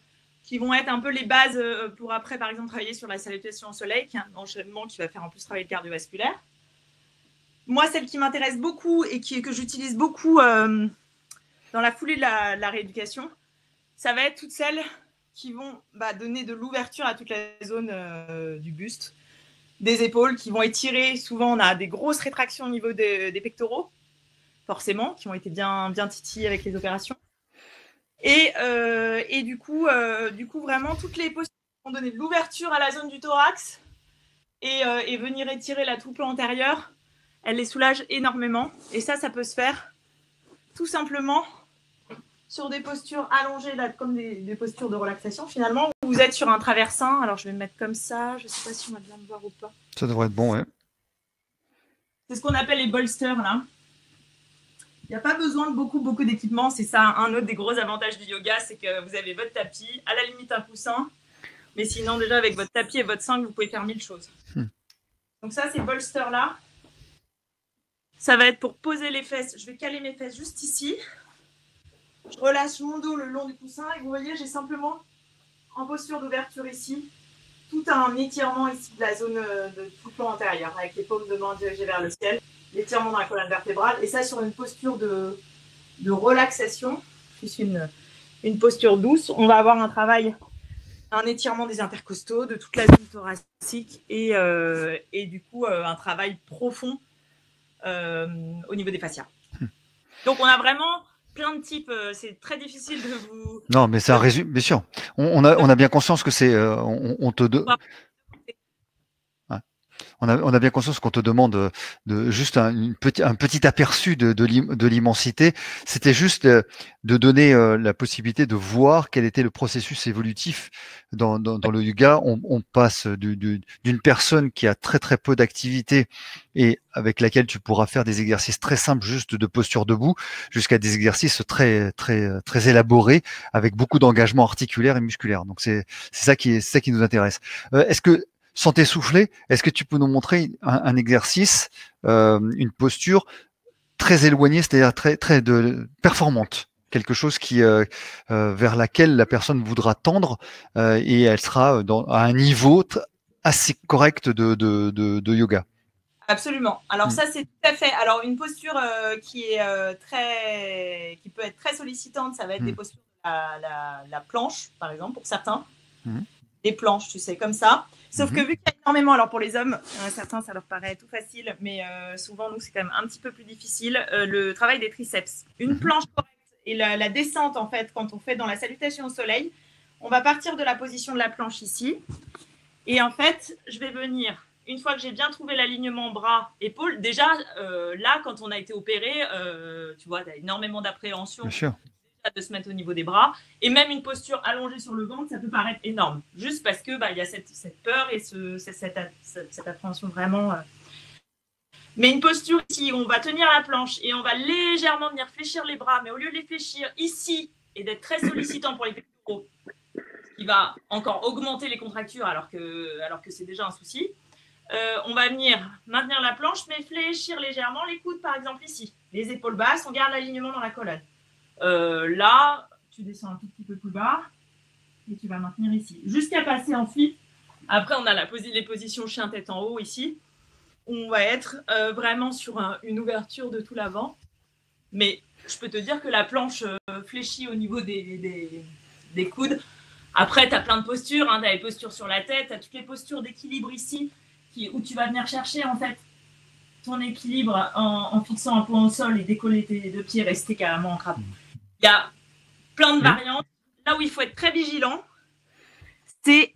être un peu les bases pour après, par exemple, travailler sur la salutation au soleil, qui est un enchaînement qui va faire en plus travailler le cardiovasculaire. Moi, celle qui m'intéresse beaucoup et que j'utilise beaucoup dans la foulée de la rééducation, ça va être toutes celles qui vont donner de l'ouverture à toute la zone du buste, des épaules, qui vont étirer. Souvent, on a des grosses rétractions au niveau des pectoraux, forcément, qui ont été bien titillés avec les opérations. Et du coup, vraiment, toutes les postures vont donner de l'ouverture à la zone du thorax et venir étirer la toupie antérieure. Elle les soulage énormément. Et ça peut se faire tout simplement sur des postures allongées, là, comme des postures de relaxation. Finalement, vous êtes sur un traversin. Alors, je vais me mettre comme ça. Je ne sais pas si on va bien me voir ou pas. Ça devrait être bon, ouais. C'est ce qu'on appelle les bolsters, là. Il n'y a pas besoin de beaucoup d'équipement. C'est ça, un autre des gros avantages du yoga, c'est que vous avez votre tapis, à la limite un coussin. Mais sinon, déjà, avec votre tapis et votre cingle, vous pouvez faire 1000 choses. Donc ça, ces bolsters-là, ça va être pour poser les fesses. Je vais caler mes fesses juste ici. Je relâche mon dos le long du coussin et vous voyez, j'ai simplement, en posture d'ouverture ici, tout un étirement ici de la zone de tout le plan antérieur, avec les paumes de main dirigées vers le ciel, l'étirement dans la colonne vertébrale, et ça sur une posture de relaxation, plus une posture douce. On va avoir un travail, un étirement des intercostaux, de toute la zone thoracique, et du coup, un travail profond au niveau des fascias. Donc, on a vraiment plein de types. C'est très difficile de vous... Non, mais ça résume, bien sûr. On a bien conscience que c'est... On a bien conscience qu'on te demande de juste un petit aperçu de l'immensité. C'était juste de donner la possibilité de voir quel était le processus évolutif dans le yoga. On passe d'une personne qui a très peu d'activité et avec laquelle tu pourras faire des exercices très simples juste de posture debout jusqu'à des exercices très élaborés avec beaucoup d'engagement articulaire et musculaire. Donc c'est ça qui nous intéresse. Est-ce que sans t'essouffler, est-ce que tu peux nous montrer un exercice, une posture très éloignée, c'est-à-dire très performante, quelque chose qui vers laquelle la personne voudra tendre et elle sera à un niveau assez correct de yoga. Absolument. Alors ça, c'est tout à fait. Alors une posture qui peut être très sollicitante, ça va être des postures de la planche, par exemple, pour certains. Des planches, tu sais, comme ça. Sauf que vu qu'il y a énormément, alors pour les hommes, certains, ça leur paraît tout facile, mais souvent, nous, c'est quand même un petit peu plus difficile, le travail des triceps. Une planche correcte et la descente, en fait, quand on fait dans la salutation au soleil, on va partir de la position de la planche ici. Et en fait, je vais venir, une fois que j'ai bien trouvé l'alignement bras-épaules, déjà, là, quand on a été opéré, tu vois, tu as énormément d'appréhension. Bien sûr. De se mettre au niveau des bras, et même une posture allongée sur le ventre, ça peut paraître énorme, juste parce que il y a cette peur et cette appréhension vraiment. Mais une posture ici, on va tenir la planche et on va légèrement venir fléchir les bras, mais au lieu de les fléchir ici et d'être très sollicitant pour les pectoraux, qui va encore augmenter les contractures alors que c'est déjà un souci, on va venir maintenir la planche, mais fléchir légèrement les coudes, par exemple ici, les épaules basses, on garde l'alignement dans la colonne. Là, tu descends un tout petit peu plus bas et tu vas maintenir ici. Jusqu'à passer ensuite, après on a les positions chien tête en haut ici. On va être vraiment sur une ouverture de tout l'avant. Mais je peux te dire que la planche fléchit au niveau des coudes. Après, tu as plein de postures. Tu as les postures sur la tête, tu as toutes les postures d'équilibre ici où tu vas venir chercher en fait ton équilibre en fixant un point au sol et décoller tes deux pieds, rester carrément en crabe. Il y a plein de variantes. Là où il faut être très vigilant, c'est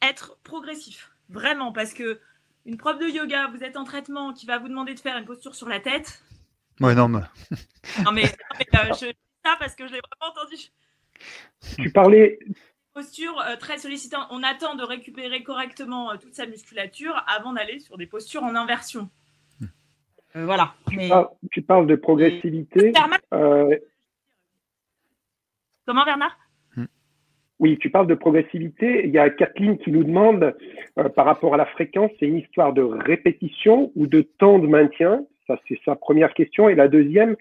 être progressif. Vraiment, parce que une prof de yoga, vous êtes en traitement, qui va vous demander de faire une posture sur la tête. Ouais, non, mais je dis ça parce que je l'ai vraiment entendu. Tu parlais... Posture très sollicitante. On attend de récupérer correctement toute sa musculature avant d'aller sur des postures en inversion. Voilà. Tu parles de progressivité. Comment, Bernard? Oui, tu parles de progressivité. Il y a Kathleen qui nous demande, par rapport à la fréquence, c'est une histoire de répétition ou de temps de maintien? Ça, c'est sa première question. Et la deuxième,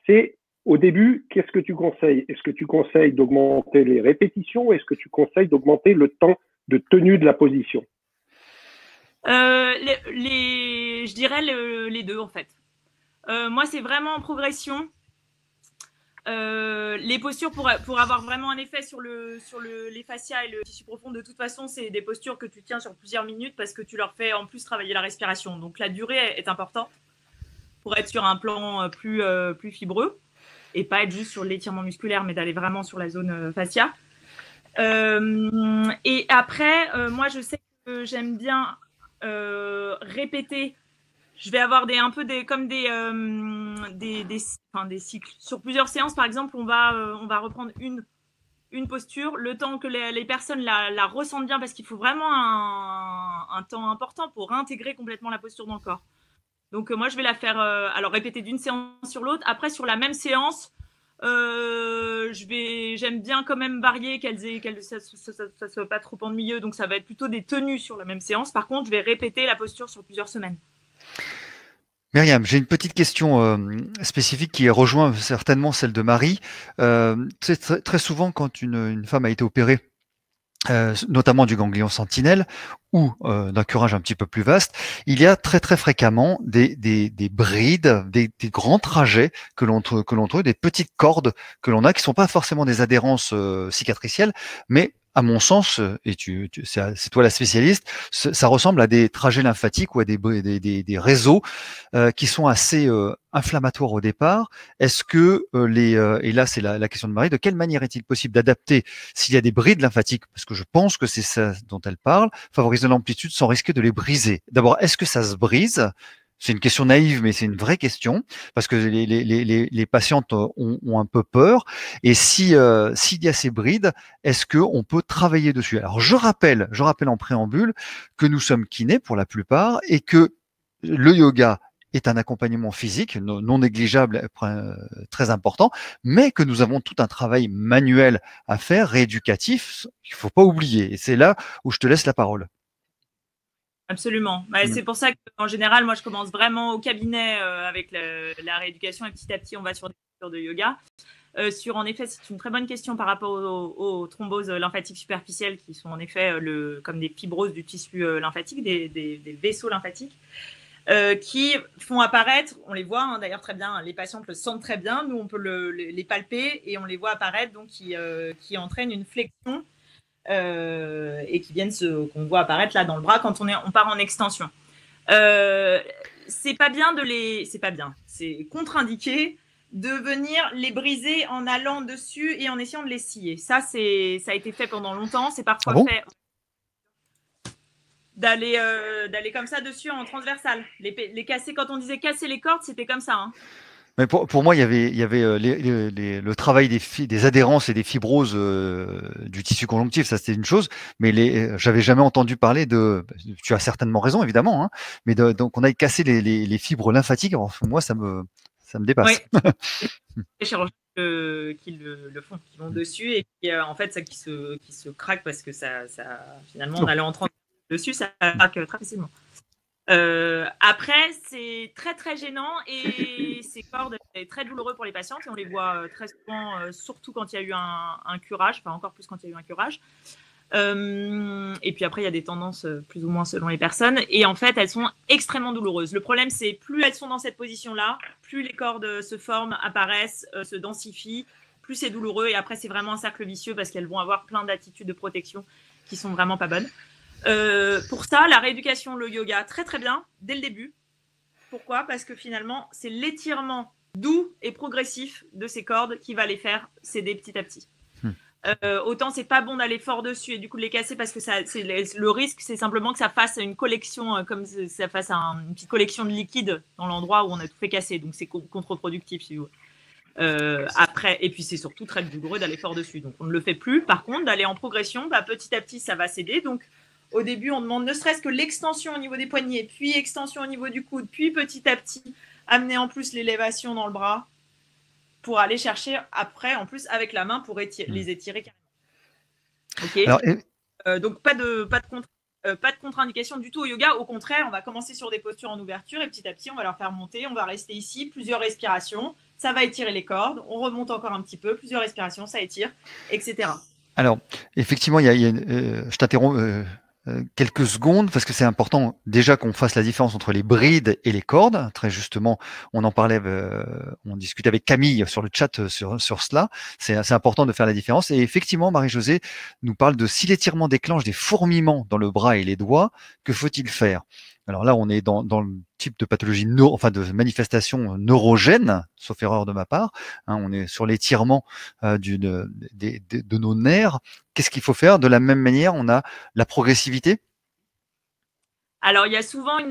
c'est au début, qu'est-ce que tu conseilles? Est-ce que tu conseilles d'augmenter les répétitions ou est-ce que tu conseilles d'augmenter le temps de tenue de la position? Je dirais les deux, en fait. Moi, c'est vraiment en progression. les postures pour avoir vraiment un effet sur les fascias et le tissu profond, de toute façon, c'est des postures que tu tiens sur plusieurs minutes parce que tu leur fais en plus travailler la respiration. Donc la durée est importante pour être sur un plan plus fibreux et pas être juste sur l'étirement musculaire, mais d'aller vraiment sur la zone fascia. Et après, moi, je sais que j'aime bien répéter. Je vais avoir comme des cycles. Sur plusieurs séances, par exemple, on va reprendre une posture, le temps que les personnes la ressentent bien, parce qu'il faut vraiment un temps important pour réintégrer complètement la posture dans le corps. Donc, moi, je vais la faire alors répéter d'une séance sur l'autre. Après, sur la même séance, j'aime bien quand même varier, ça soit pas trop ennuyeux. Donc, ça va être plutôt des tenues sur la même séance. Par contre, je vais répéter la posture sur plusieurs semaines. Myriam, j'ai une petite question spécifique qui rejoint certainement celle de Marie. Très souvent, quand une femme a été opérée, notamment du ganglion sentinelle ou d'un curage un petit peu plus vaste, il y a très très fréquemment des brides, des grands trajets que l'on trouve, des petites cordes que l'on a, qui sont pas forcément des adhérences cicatricielles, mais à mon sens, et c'est toi la spécialiste, ça ressemble à des trajets lymphatiques ou à des réseaux qui sont assez inflammatoires au départ. Est-ce que et là c'est la question de Marie, de quelle manière est-il possible d'adapter s'il y a des brides lymphatiques, parce que je pense que c'est ça dont elle parle, favoriser l'amplitude sans risquer de les briser. D'abord, est-ce que ça se brise? C'est une question naïve, mais c'est une vraie question, parce que les patientes ont un peu peur. Et s'il y a ces brides, est-ce qu'on peut travailler dessus? Alors, je rappelle en préambule que nous sommes kinés pour la plupart, et que le yoga est un accompagnement physique non négligeable, très important, mais que nous avons tout un travail manuel à faire, rééducatif, qu'il ne faut pas oublier. Et c'est là où je te laisse la parole. Absolument. C'est pour ça qu'en général, moi, je commence vraiment au cabinet avec la rééducation, et petit à petit, on va sur des postures de yoga. En effet, c'est une très bonne question par rapport aux thromboses lymphatiques superficielles, qui sont en effet comme des fibroses du tissu lymphatique, des vaisseaux lymphatiques, qui font apparaître, on les voit d'ailleurs très bien, les patientes le sentent très bien, nous on peut les palper et on les voit apparaître, donc qui entraînent une flexion et qui qu'on voit apparaître là dans le bras quand on part en extension. C'est pas bien c'est contre-indiqué de venir les briser en allant dessus et en essayant de les scier. Ça a été fait pendant longtemps, c'est parfois fait d'aller comme ça dessus en transversal. Les casser, quand on disait casser les cordes, c'était comme ça. Hein. Mais pour moi, il y avait le travail des adhérences et des fibroses du tissu conjonctif, ça c'était une chose, mais j'avais jamais entendu parler tu as certainement raison évidemment, hein, mais donc on aille casser les fibres lymphatiques. Alors, moi, ça me dépasse. Oui. Les chirurgiens qui le font, qui vont dessus et qui en fait ça qui se craque parce que ça finalement en allant en transport dessus, ça craque très facilement. Après, c'est très très gênant et ces cordes sont très douloureux pour les patientes et on les voit très souvent, surtout quand il y a eu un curage, enfin encore plus quand il y a eu un curage. Et puis après, il y a des tendances plus ou moins selon les personnes et en fait, elles sont extrêmement douloureuses. Le problème, c'est plus elles sont dans cette position-là, plus les cordes se forment, apparaissent, se densifient, plus c'est douloureux et après, c'est vraiment un cercle vicieux parce qu'elles vont avoir plein d'attitudes de protection qui sont vraiment pas bonnes. Pour ça, la rééducation, le yoga, très très bien, dès le début. Pourquoi? Parce que finalement, c'est l'étirement doux et progressif de ces cordes qui va les faire céder petit à petit. Autant c'est pas bon d'aller fort dessus et du coup de les casser parce que le risque, c'est simplement que ça fasse une collection, comme ça fasse une petite collection de liquide dans l'endroit où on a tout fait casser. Donc c'est contre-productif si vous après, et puis c'est surtout très douloureux d'aller fort dessus. Donc on ne le fait plus. Par contre, d'aller en progression, petit à petit, ça va céder. Donc au début, on demande ne serait-ce que l'extension au niveau des poignets, puis extension au niveau du coude, puis petit à petit, amener en plus l'élévation dans le bras pour aller chercher après, en plus, avec la main pour les étirer carrément. Okay. Alors, donc, pas de contre-indication du tout au yoga. Au contraire, on va commencer sur des postures en ouverture et petit à petit, on va leur faire monter. On va rester ici, plusieurs respirations. Ça va étirer les cordes. On remonte encore un petit peu, plusieurs respirations, ça étire, etc. Alors, effectivement, je t'interromps. quelques secondes, parce que c'est important déjà qu'on fasse la différence entre les brides et les cordes. Très justement, on en parlait, on discutait avec Camille sur le chat sur cela. C'est important de faire la différence. Et effectivement, Marie-Josée nous parle de si l'étirement déclenche des fourmillements dans le bras et les doigts, que faut-il faire? Alors là, on est dans le type de pathologie, de manifestation neurogène, sauf erreur de ma part. On est sur l'étirement de nos nerfs. Qu'est-ce qu'il faut faire? De la même manière, on a la progressivité. Alors, il y a souvent il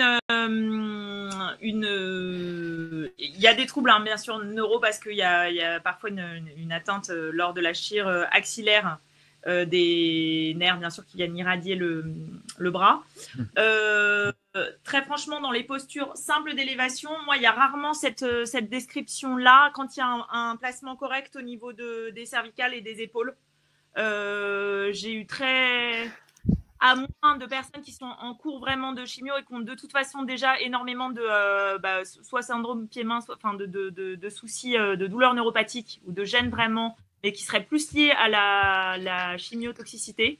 y a des troubles, hein, bien sûr, neuro, parce qu'il y a parfois une atteinte lors de la chire axillaire des nerfs, bien sûr, qui viennent irradier le bras. Très franchement, dans les postures simples d'élévation, moi, il y a rarement cette description-là quand il y a un placement correct au niveau des cervicales et des épaules. J'ai eu à moins de personnes qui sont en cours vraiment de chimio et qui ont de toute façon déjà énormément de soit syndrome pied-main, soit de soucis de douleurs neuropathiques ou de gêne vraiment, mais qui seraient plus liés à la chimiotoxicité.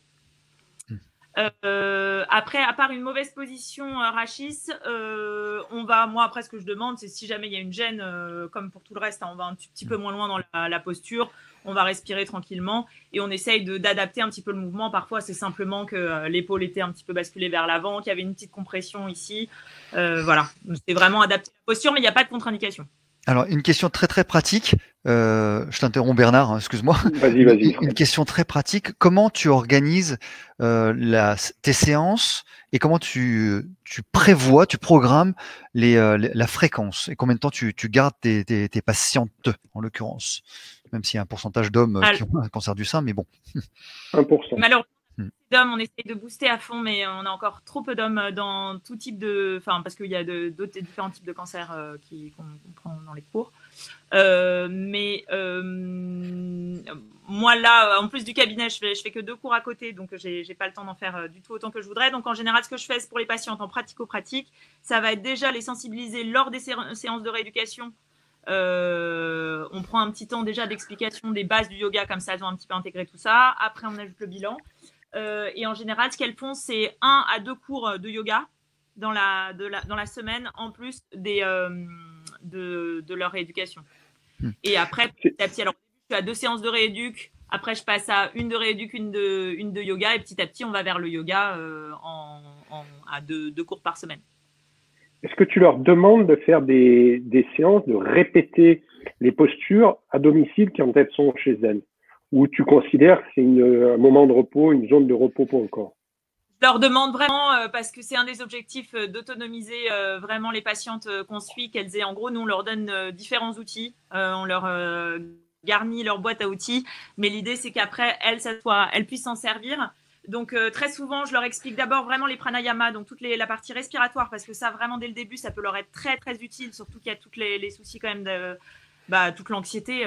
Après, à part une mauvaise position rachis, moi après ce que je demande, c'est si jamais il y a une gêne, comme pour tout le reste, on va un petit peu moins loin dans la posture, on va respirer tranquillement et on essaye d'adapter un petit peu le mouvement. Parfois, c'est simplement que l'épaule était un petit peu basculée vers l'avant, qu'il y avait une petite compression ici. Voilà, c'est vraiment adapter la posture, mais il n'y a pas de contre-indication. Alors, une question très très pratique. Je t'interromps Bernard, hein, excuse-moi. Vas-y. Une question très pratique. Comment tu organises tes séances et comment tu prévois, tu programmes la fréquence et combien de temps tu gardes tes patientes, en l'occurrence, même s'il y a un pourcentage d'hommes qui ont un cancer du sein, mais bon. 1%. Malheureusement, d'hommes, on essaye de booster à fond, mais on a encore trop peu d'hommes dans tout type parce qu'il y a d'autres différents types de cancers qu'on prend dans les cours. Moi là, en plus du cabinet, je fais que 2 cours à côté, donc j'ai pas le temps d'en faire du tout autant que je voudrais. Donc en général, ce que je fais pour les patientes en pratico-pratique, ça va être déjà les sensibiliser lors des séances de rééducation. On prend un petit temps déjà d'explication des bases du yoga, comme ça elles ont un petit peu intégré tout ça. Après, on ajoute le bilan. Et en général, ce qu'elles font, c'est 1 à 2 cours de yoga dans la semaine, en plus de leur rééducation. Et après, petit à petit, alors je suis à 2 séances de rééduc, après je passe à une de rééduc, une de yoga, et petit à petit, on va vers le yoga à 2 cours par semaine. Est-ce que tu leur demandes de faire des séances, de répéter les postures à domicile quand elles sont chez elles? Ou tu considères que c'est un moment de repos, une zone de repos pour le corps? Je leur demande vraiment, parce que c'est un des objectifs, d'autonomiser vraiment les patientes qu'on suit, qu'elles aient, en gros, nous on leur donne différents outils, on leur garnit leur boîte à outils, mais l'idée c'est qu'après elles puissent s'en servir. Donc très souvent, je leur explique d'abord vraiment les pranayamas, donc toute la partie respiratoire, parce que ça vraiment dès le début, ça peut leur être très très utile, surtout qu'il y a tous les soucis quand même toute l'anxiété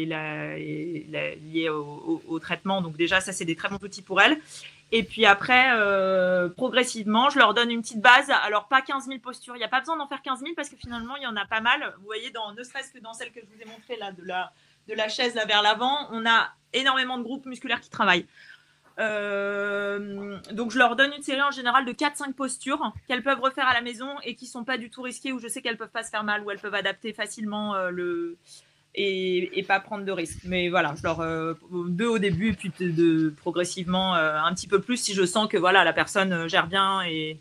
liée au traitement. Donc déjà, ça, c'est des très bons outils pour elles. Et puis après, progressivement, je leur donne une petite base. Alors, pas 15 000 postures. Il n'y a pas besoin d'en faire 15 000 parce que finalement, il y en a pas mal. Vous voyez, ne serait-ce que dans celle que je vous ai montrée, là, de la chaise là, vers l'avant, on a énormément de groupes musculaires qui travaillent. Donc je leur donne une série en général de 4-5 postures qu'elles peuvent refaire à la maison et qui sont pas du tout risquées, où je sais qu'elles peuvent pas se faire mal, où elles peuvent adapter facilement et pas prendre de risques. Mais voilà, je leur 2 au début et puis progressivement un petit peu plus si je sens que voilà, la personne gère bien et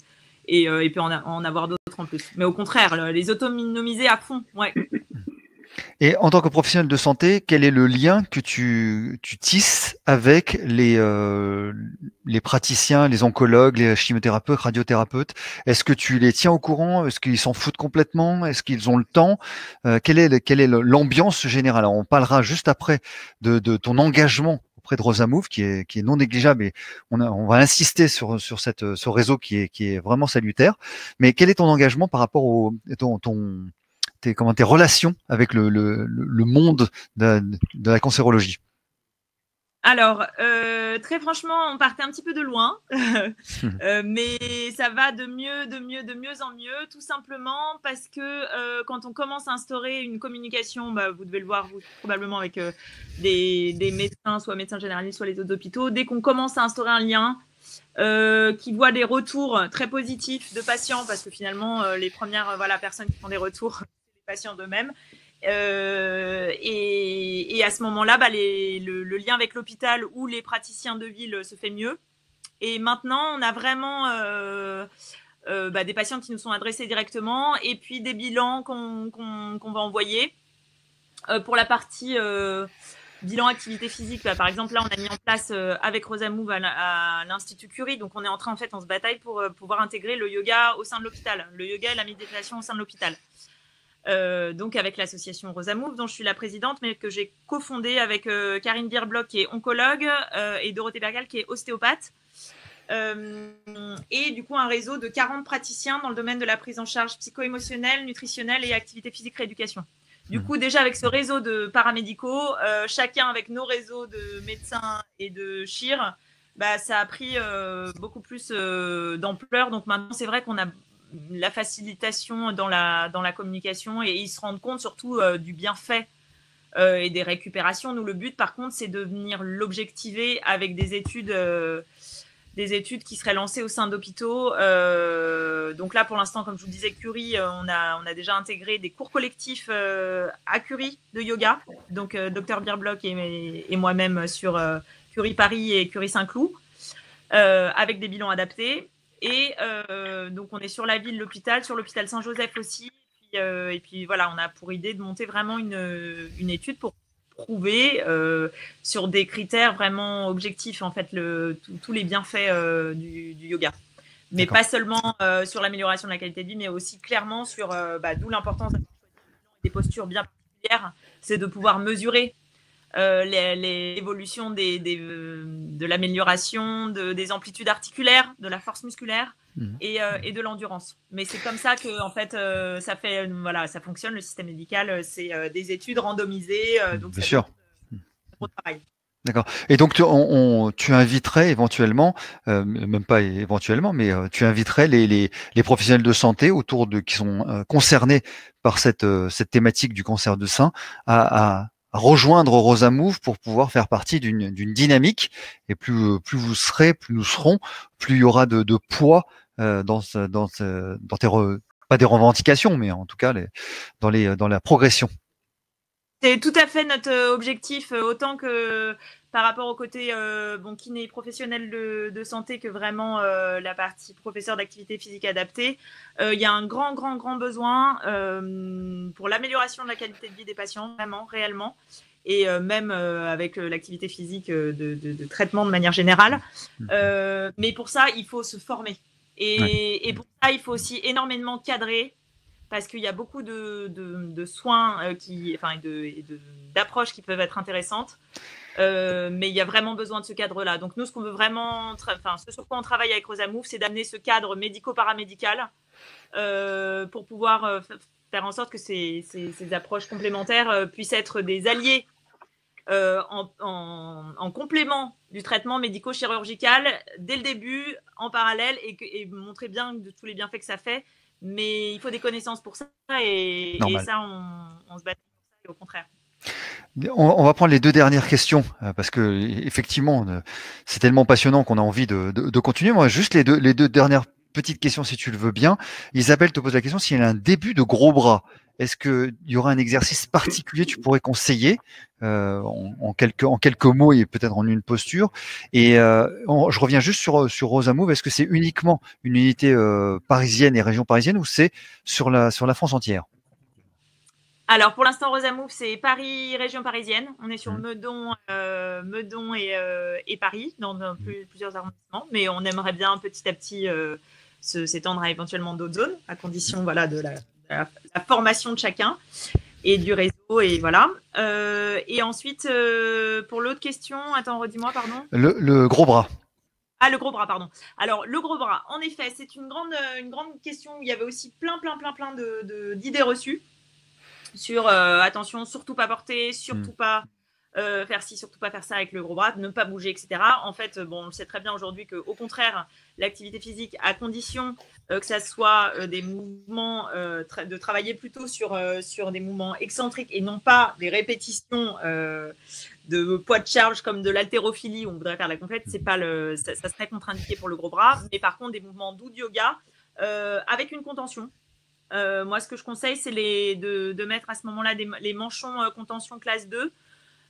peut en avoir d'autres en plus. Mais au contraire, les autonomiser à fond, ouais. Et en tant que professionnel de santé, quel est le lien que tu tisses avec les praticiens, les oncologues, les chimiothérapeutes, radiothérapeutes? Est-ce que tu les tiens au courant? Est-ce qu'ils s'en foutent complètement? Est-ce qu'ils ont le temps? Quelle est l'ambiance générale? Alors, on parlera juste après de ton engagement auprès de Rosa Move, qui est non négligeable, et on va insister sur ce réseau qui est vraiment salutaire. Mais quel est ton engagement par rapport tes relations avec le monde de la cancérologie? Alors, très franchement, on partait un petit peu de loin, mais ça va de mieux en mieux, tout simplement parce que quand on commence à instaurer une communication, vous devez le voir vous, probablement avec des médecins, soit médecins généralistes, soit les autres hôpitaux, dès qu'on commence à instaurer un lien, qui voit des retours très positifs de patients, parce que finalement, les premières personnes qui font des retours, c'est les patients d'eux-mêmes. Et à ce moment-là, le lien avec l'hôpital ou les praticiens de ville se fait mieux. Et maintenant, on a vraiment des patients qui nous sont adressés directement, et puis des bilans qu'on va envoyer. Pour la partie bilan activité physique, par exemple, là, on a mis en place avec Rosa Move à l'Institut Curie. Donc, on est en train, en fait, on se bataille pour pouvoir intégrer le yoga au sein de l'hôpital, le yoga et la méditation au sein de l'hôpital. Donc, avec l'association Rosa Move, dont je suis la présidente, mais que j'ai cofondée avec Karine Bierbloch, qui est oncologue, et Dorothée Bergal, qui est ostéopathe. Et du coup, un réseau de 40 praticiens dans le domaine de la prise en charge psycho-émotionnelle, nutritionnelle et activité physique rééducation. Du coup, déjà avec ce réseau de paramédicaux, chacun avec nos réseaux de médecins et de chir, ça a pris beaucoup plus d'ampleur. Donc maintenant, c'est vrai qu'on a la facilitation dans la communication, et ils se rendent compte surtout du bienfait et des récupérations. Nous, le but, par contre, c'est de venir l'objectiver avec des études qui seraient lancées au sein d'hôpitaux. Donc là, pour l'instant, comme je vous le disais, Curie, on a déjà intégré des cours collectifs à Curie de yoga. Donc, Dr Bierbloch et moi-même sur Curie Paris et Curie Saint-Cloud, avec des bilans adaptés. Et donc, on est sur la ville, l'hôpital, sur l'hôpital Saint-Joseph aussi. Et puis voilà, on a pour idée de monter vraiment une étude pour prouver sur des critères vraiment objectifs, en fait, tous les bienfaits du yoga. Mais pas seulement sur l'amélioration de la qualité de vie, mais aussi clairement sur, d'où l'importance des postures bien particulières, c'est de pouvoir mesurer l'évolution de l'amélioration des amplitudes articulaires, de la force musculaire et de l'endurance. Mais c'est comme ça que, en fait, ça fonctionne, le système médical. C'est des études randomisées. Donc bien sûr. Gros travail. D'accord. Et donc tu inviterais éventuellement, même pas éventuellement, mais tu inviterais les professionnels de santé qui sont concernés par cette thématique du cancer du sein à rejoindre Rosa Move pour pouvoir faire partie d'une dynamique. Et plus vous serez, plus nous serons, plus il y aura de poids dans tes pas des revendications, mais en tout cas dans la progression. C'est tout à fait notre objectif, autant que par rapport au côté kiné professionnel de santé, que vraiment la partie professeur d'activité physique adaptée. Il y a un grand besoin pour l'amélioration de la qualité de vie des patients, vraiment, réellement, et même avec l'activité physique de traitement de manière générale. Mais pour ça, il faut se former. Et pour ça, il faut aussi énormément cadrer, parce qu'il y a beaucoup de soins d'approches qui peuvent être intéressantes. Mais il y a vraiment besoin de ce cadre-là. Donc nous, ce qu'on veut vraiment, ce sur quoi on travaille avec Rosa Move, c'est d'amener ce cadre médico-paramédical pour pouvoir faire en sorte que ces approches complémentaires puissent être des alliés en complément du traitement médico-chirurgical dès le début, en parallèle, et montrer bien de tous les bienfaits que ça fait. Mais il faut des connaissances pour ça, et ça, on se bat au contraire. On va prendre les deux dernières questions parce que effectivement, c'est tellement passionnant qu'on a envie de continuer. Moi, juste les deux dernières petites questions, si tu le veux bien. Isabelle te pose la question s'il y a un début de gros bras. Est-ce qu'il y aura un exercice particulier que tu pourrais conseiller en quelques mots et peut-être en une posture? Et je reviens juste sur Rosa Move. Est-ce que c'est uniquement une unité parisienne et région parisienne, ou c'est sur la France entière? Alors, pour l'instant, Rosa Move, c'est Paris, région parisienne. On est sur Meudon et Paris, dans plusieurs arrondissements. Mais on aimerait bien petit à petit s'étendre à éventuellement d'autres zones, à condition de la formation de chacun et du réseau. Et voilà. Et ensuite, pour l'autre question, attends, redis-moi, pardon. Le gros bras. Ah, le gros bras, pardon. Alors, le gros bras, en effet, c'est une grande question où il y avait aussi plein d'idées reçues sur attention, surtout pas porter, surtout pas faire ci, surtout pas faire ça avec le gros bras, ne pas bouger, etc. En fait, bon, on sait très bien aujourd'hui qu'au contraire, l'activité physique, à condition que ça soit des mouvements, de travailler plutôt sur des mouvements excentriques et non pas des répétitions de poids de charge comme de l'haltérophilie où on voudrait faire la complète, c'est pas ça serait contre-indiqué pour le gros bras. Mais par contre, des mouvements doux de yoga avec une contention. Moi, ce que je conseille, c'est de mettre à ce moment-là les manchons contention classe 2.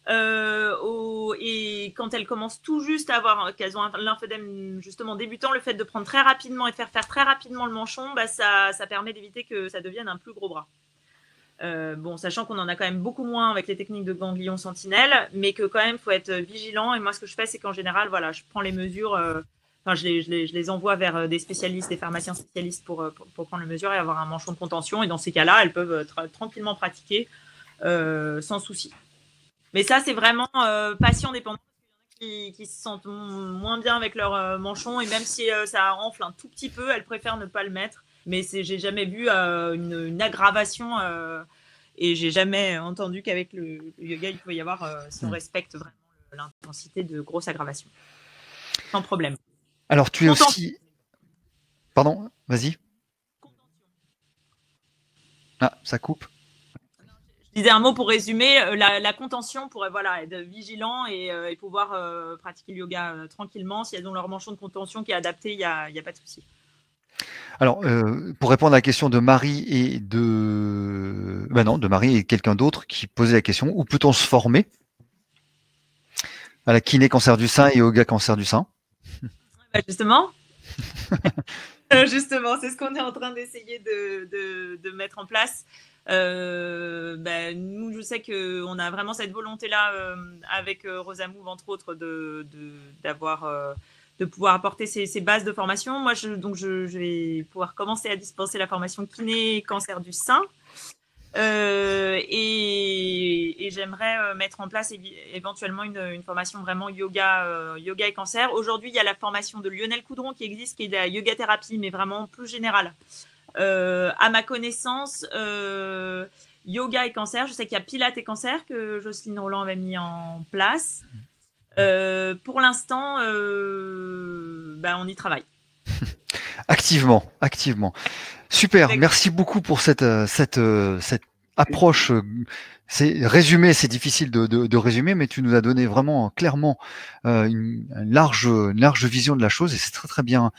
Et quand elles commencent tout juste à avoir, qu'elles ont un lymphœdème justement débutant, le fait de prendre très rapidement et de faire très rapidement le manchon, ça permet d'éviter que ça devienne un plus gros bras. Bon, sachant qu'on en a quand même beaucoup moins avec les techniques de ganglion sentinelle, mais que quand même, il faut être vigilant. Et moi, ce que je fais, c'est qu'en général, voilà, je prends les mesures, je les envoie vers des spécialistes, des pharmaciens spécialistes pour prendre les mesures et avoir un manchon de contention. Et dans ces cas-là, elles peuvent tranquillement pratiquer sans souci. Mais ça, c'est vraiment patient dépendant. Il y en a qui se sentent moins bien avec leur manchon et même si ça enfle un tout petit peu, elles préfèrent ne pas le mettre. Mais j'ai jamais vu une aggravation et j'ai jamais entendu qu'avec le yoga, il pouvait y avoir, si on respecte vraiment l'intensité, de grosses aggravations. Sans problème. Alors, tu es aussi… Pardon, vas-y. Ah, ça coupe. Je disais un mot pour résumer, la contention pour être vigilant et pouvoir pratiquer le yoga tranquillement. Si elles ont leur manchon de contention qui est adapté, il n'y a pas de souci. Alors, pour répondre à la question de Marie et de Marie et quelqu'un d'autre qui posait la question, où peut-on se former à la kiné cancer du sein et yoga cancer du sein? Justement, c'est ce qu'on est en train d'essayer de mettre en place. Nous, je sais qu'on a vraiment cette volonté-là avec Rosa Move, entre autres, de pouvoir apporter ces bases de formation. Moi, je vais pouvoir commencer à dispenser la formation kiné cancer du sein. Et j'aimerais mettre en place éventuellement une formation vraiment yoga et cancer. Aujourd'hui, il y a la formation de Lionel Coudron qui existe, qui est de la yoga thérapie, mais vraiment plus générale. À ma connaissance, yoga et cancer, je sais qu'il y a Pilates et cancer que Jocelyne Roland avait mis en place. Pour l'instant, on y travaille. Activement. Super, merci beaucoup pour cette approche. C'est difficile de résumer, mais tu nous as donné vraiment clairement une large vision de la chose et c'est très très bien.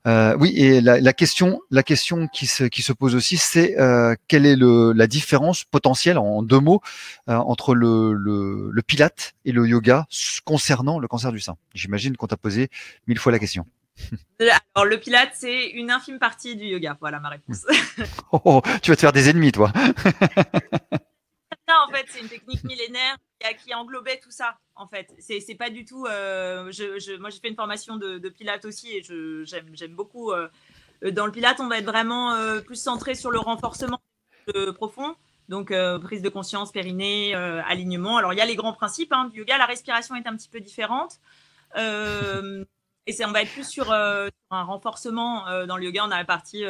Oui, et la question qui se pose aussi, c'est quelle est la différence potentielle en 2 mots entre le pilate et le yoga concernant le cancer du sein. J'imagine qu'on t'a posé 1000 fois la question. Alors, le pilate, c'est une infime partie du yoga. Voilà ma réponse. Tu vas te faire des ennemis, toi. Non, en fait, c'est une technique millénaire qui englobait tout ça. En fait, c'est pas du tout. Moi, j'ai fait une formation de pilate aussi et j'aime beaucoup. Dans le pilate, on va être vraiment plus centré sur le renforcement profond. Donc, prise de conscience, périnée, alignement. Alors, il y a les grands principes du yoga. La respiration est un petit peu différente. Et on va être plus sur un renforcement. Dans le yoga, on a la partie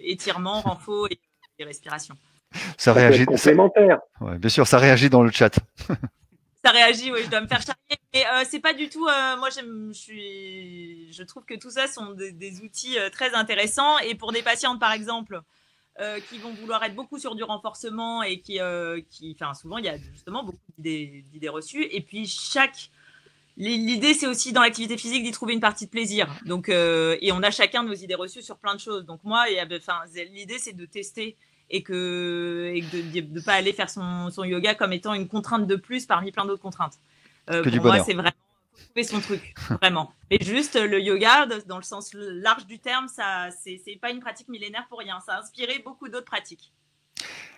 étirement, renfort et respiration. Ça réagit. Complémentaire. Ouais, bien sûr, ça réagit dans le chat. Ça réagit, oui, je dois me faire charrier. Mais c'est pas du tout. Moi, je trouve que tout ça sont des outils très intéressants. Et pour des patientes, par exemple, qui vont vouloir être beaucoup sur du renforcement et souvent, il y a justement beaucoup d'idées reçues. Et puis, l'idée, c'est aussi dans l'activité physique d'y trouver une partie de plaisir. Donc, et on a chacun nos idées reçues sur plein de choses. Donc, moi, l'idée, c'est de tester et de ne pas aller faire son yoga comme étant une contrainte de plus parmi plein d'autres contraintes. Pour moi, c'est vraiment trouver son truc, vraiment. Mais juste le yoga, dans le sens large du terme, c'est pas une pratique millénaire pour rien. Ça a inspiré beaucoup d'autres pratiques.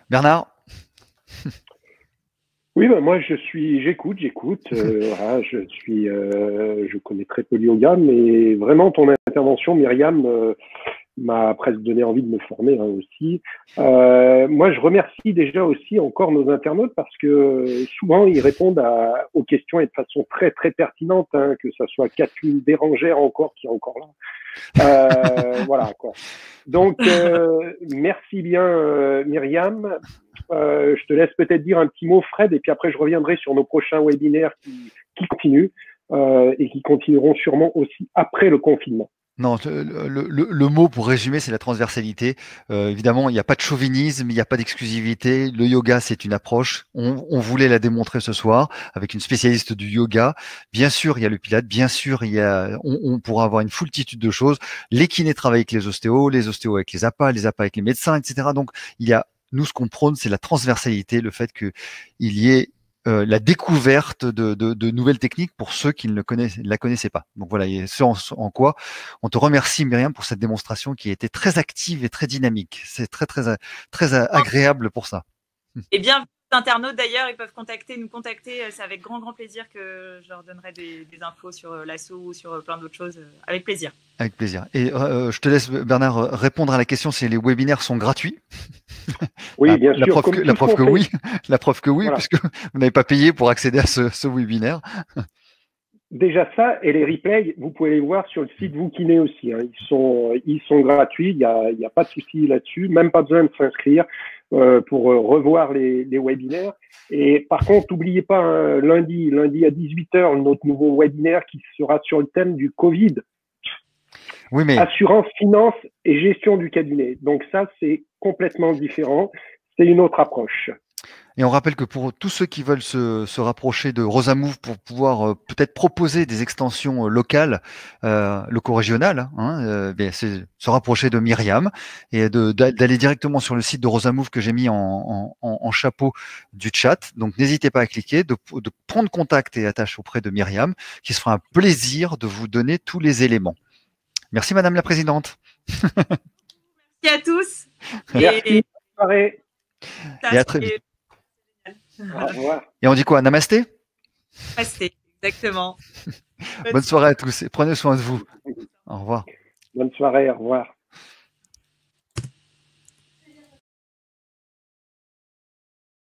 Bernard? Oui, moi j'écoute. Je connais très peu le yoga, mais vraiment ton intervention, Myriam, m'a presque donné envie de me former aussi. Moi, je remercie déjà aussi encore nos internautes parce que souvent ils répondent aux questions et de façon très très pertinente, hein, que ça soit Kathleen Bérangère encore qui est encore là. Voilà quoi. Donc merci bien Myriam. Je te laisse peut-être dire un petit mot Fred et puis après je reviendrai sur nos prochains webinaires qui continuent et qui continueront sûrement aussi après le confinement. Non, le mot pour résumer, c'est la transversalité. Évidemment, il n'y a pas de chauvinisme, il n'y a pas d'exclusivité. Le yoga, c'est une approche. On voulait la démontrer ce soir avec une spécialiste du yoga. Bien sûr, il y a le pilate. Bien sûr, on pourra avoir une foultitude de choses. Les kinés travaillent avec les ostéos avec les APA avec les médecins, etc. Donc, nous, ce qu'on prône, c'est la transversalité, le fait qu'il y ait la découverte de nouvelles techniques pour ceux qui ne la connaissaient pas. Donc voilà, et ce en quoi on te remercie Myriam pour cette démonstration qui a été très active et très dynamique. C'est très agréable pour ça. Et bien, les internautes d'ailleurs, ils peuvent nous contacter. C'est avec grand plaisir que je leur donnerai des infos sur l'assaut ou sur plein d'autres choses. Avec plaisir. Avec plaisir. Et je te laisse, Bernard, répondre à la question si les webinaires sont gratuits. Oui, bien sûr. La preuve que oui, voilà. Puisque vous n'avez pas payé pour accéder à ce webinaire. Déjà ça, et les replays, vous pouvez les voir sur le site Vous-Kiné aussi. Hein. Ils sont gratuits, il y a pas de souci là-dessus, même pas besoin de s'inscrire pour revoir les webinaires. Et par contre, n'oubliez pas, hein, lundi à 18h, notre nouveau webinaire qui sera sur le thème du Covid. Oui, mais... Assurance, finance et gestion du cabinet. Donc ça, c'est complètement différent. C'est une autre approche. Et on rappelle que pour tous ceux qui veulent se rapprocher de Rosamove pour pouvoir peut-être proposer des extensions locales, loco-régionales, hein, c'est se rapprocher de Myriam et d'aller directement sur le site de Rosamove que j'ai mis en chapeau du chat. Donc n'hésitez pas à cliquer, de prendre contact et attache auprès de Myriam, qui se fera un plaisir de vous donner tous les éléments. Merci Madame la Présidente. Merci à tous. Merci. Bonne soirée. Et à très vite. Au revoir. Et on dit quoi? Namasté? Namasté, exactement. Bonne soirée à tous et prenez soin de vous. Au revoir. Bonne soirée, au revoir.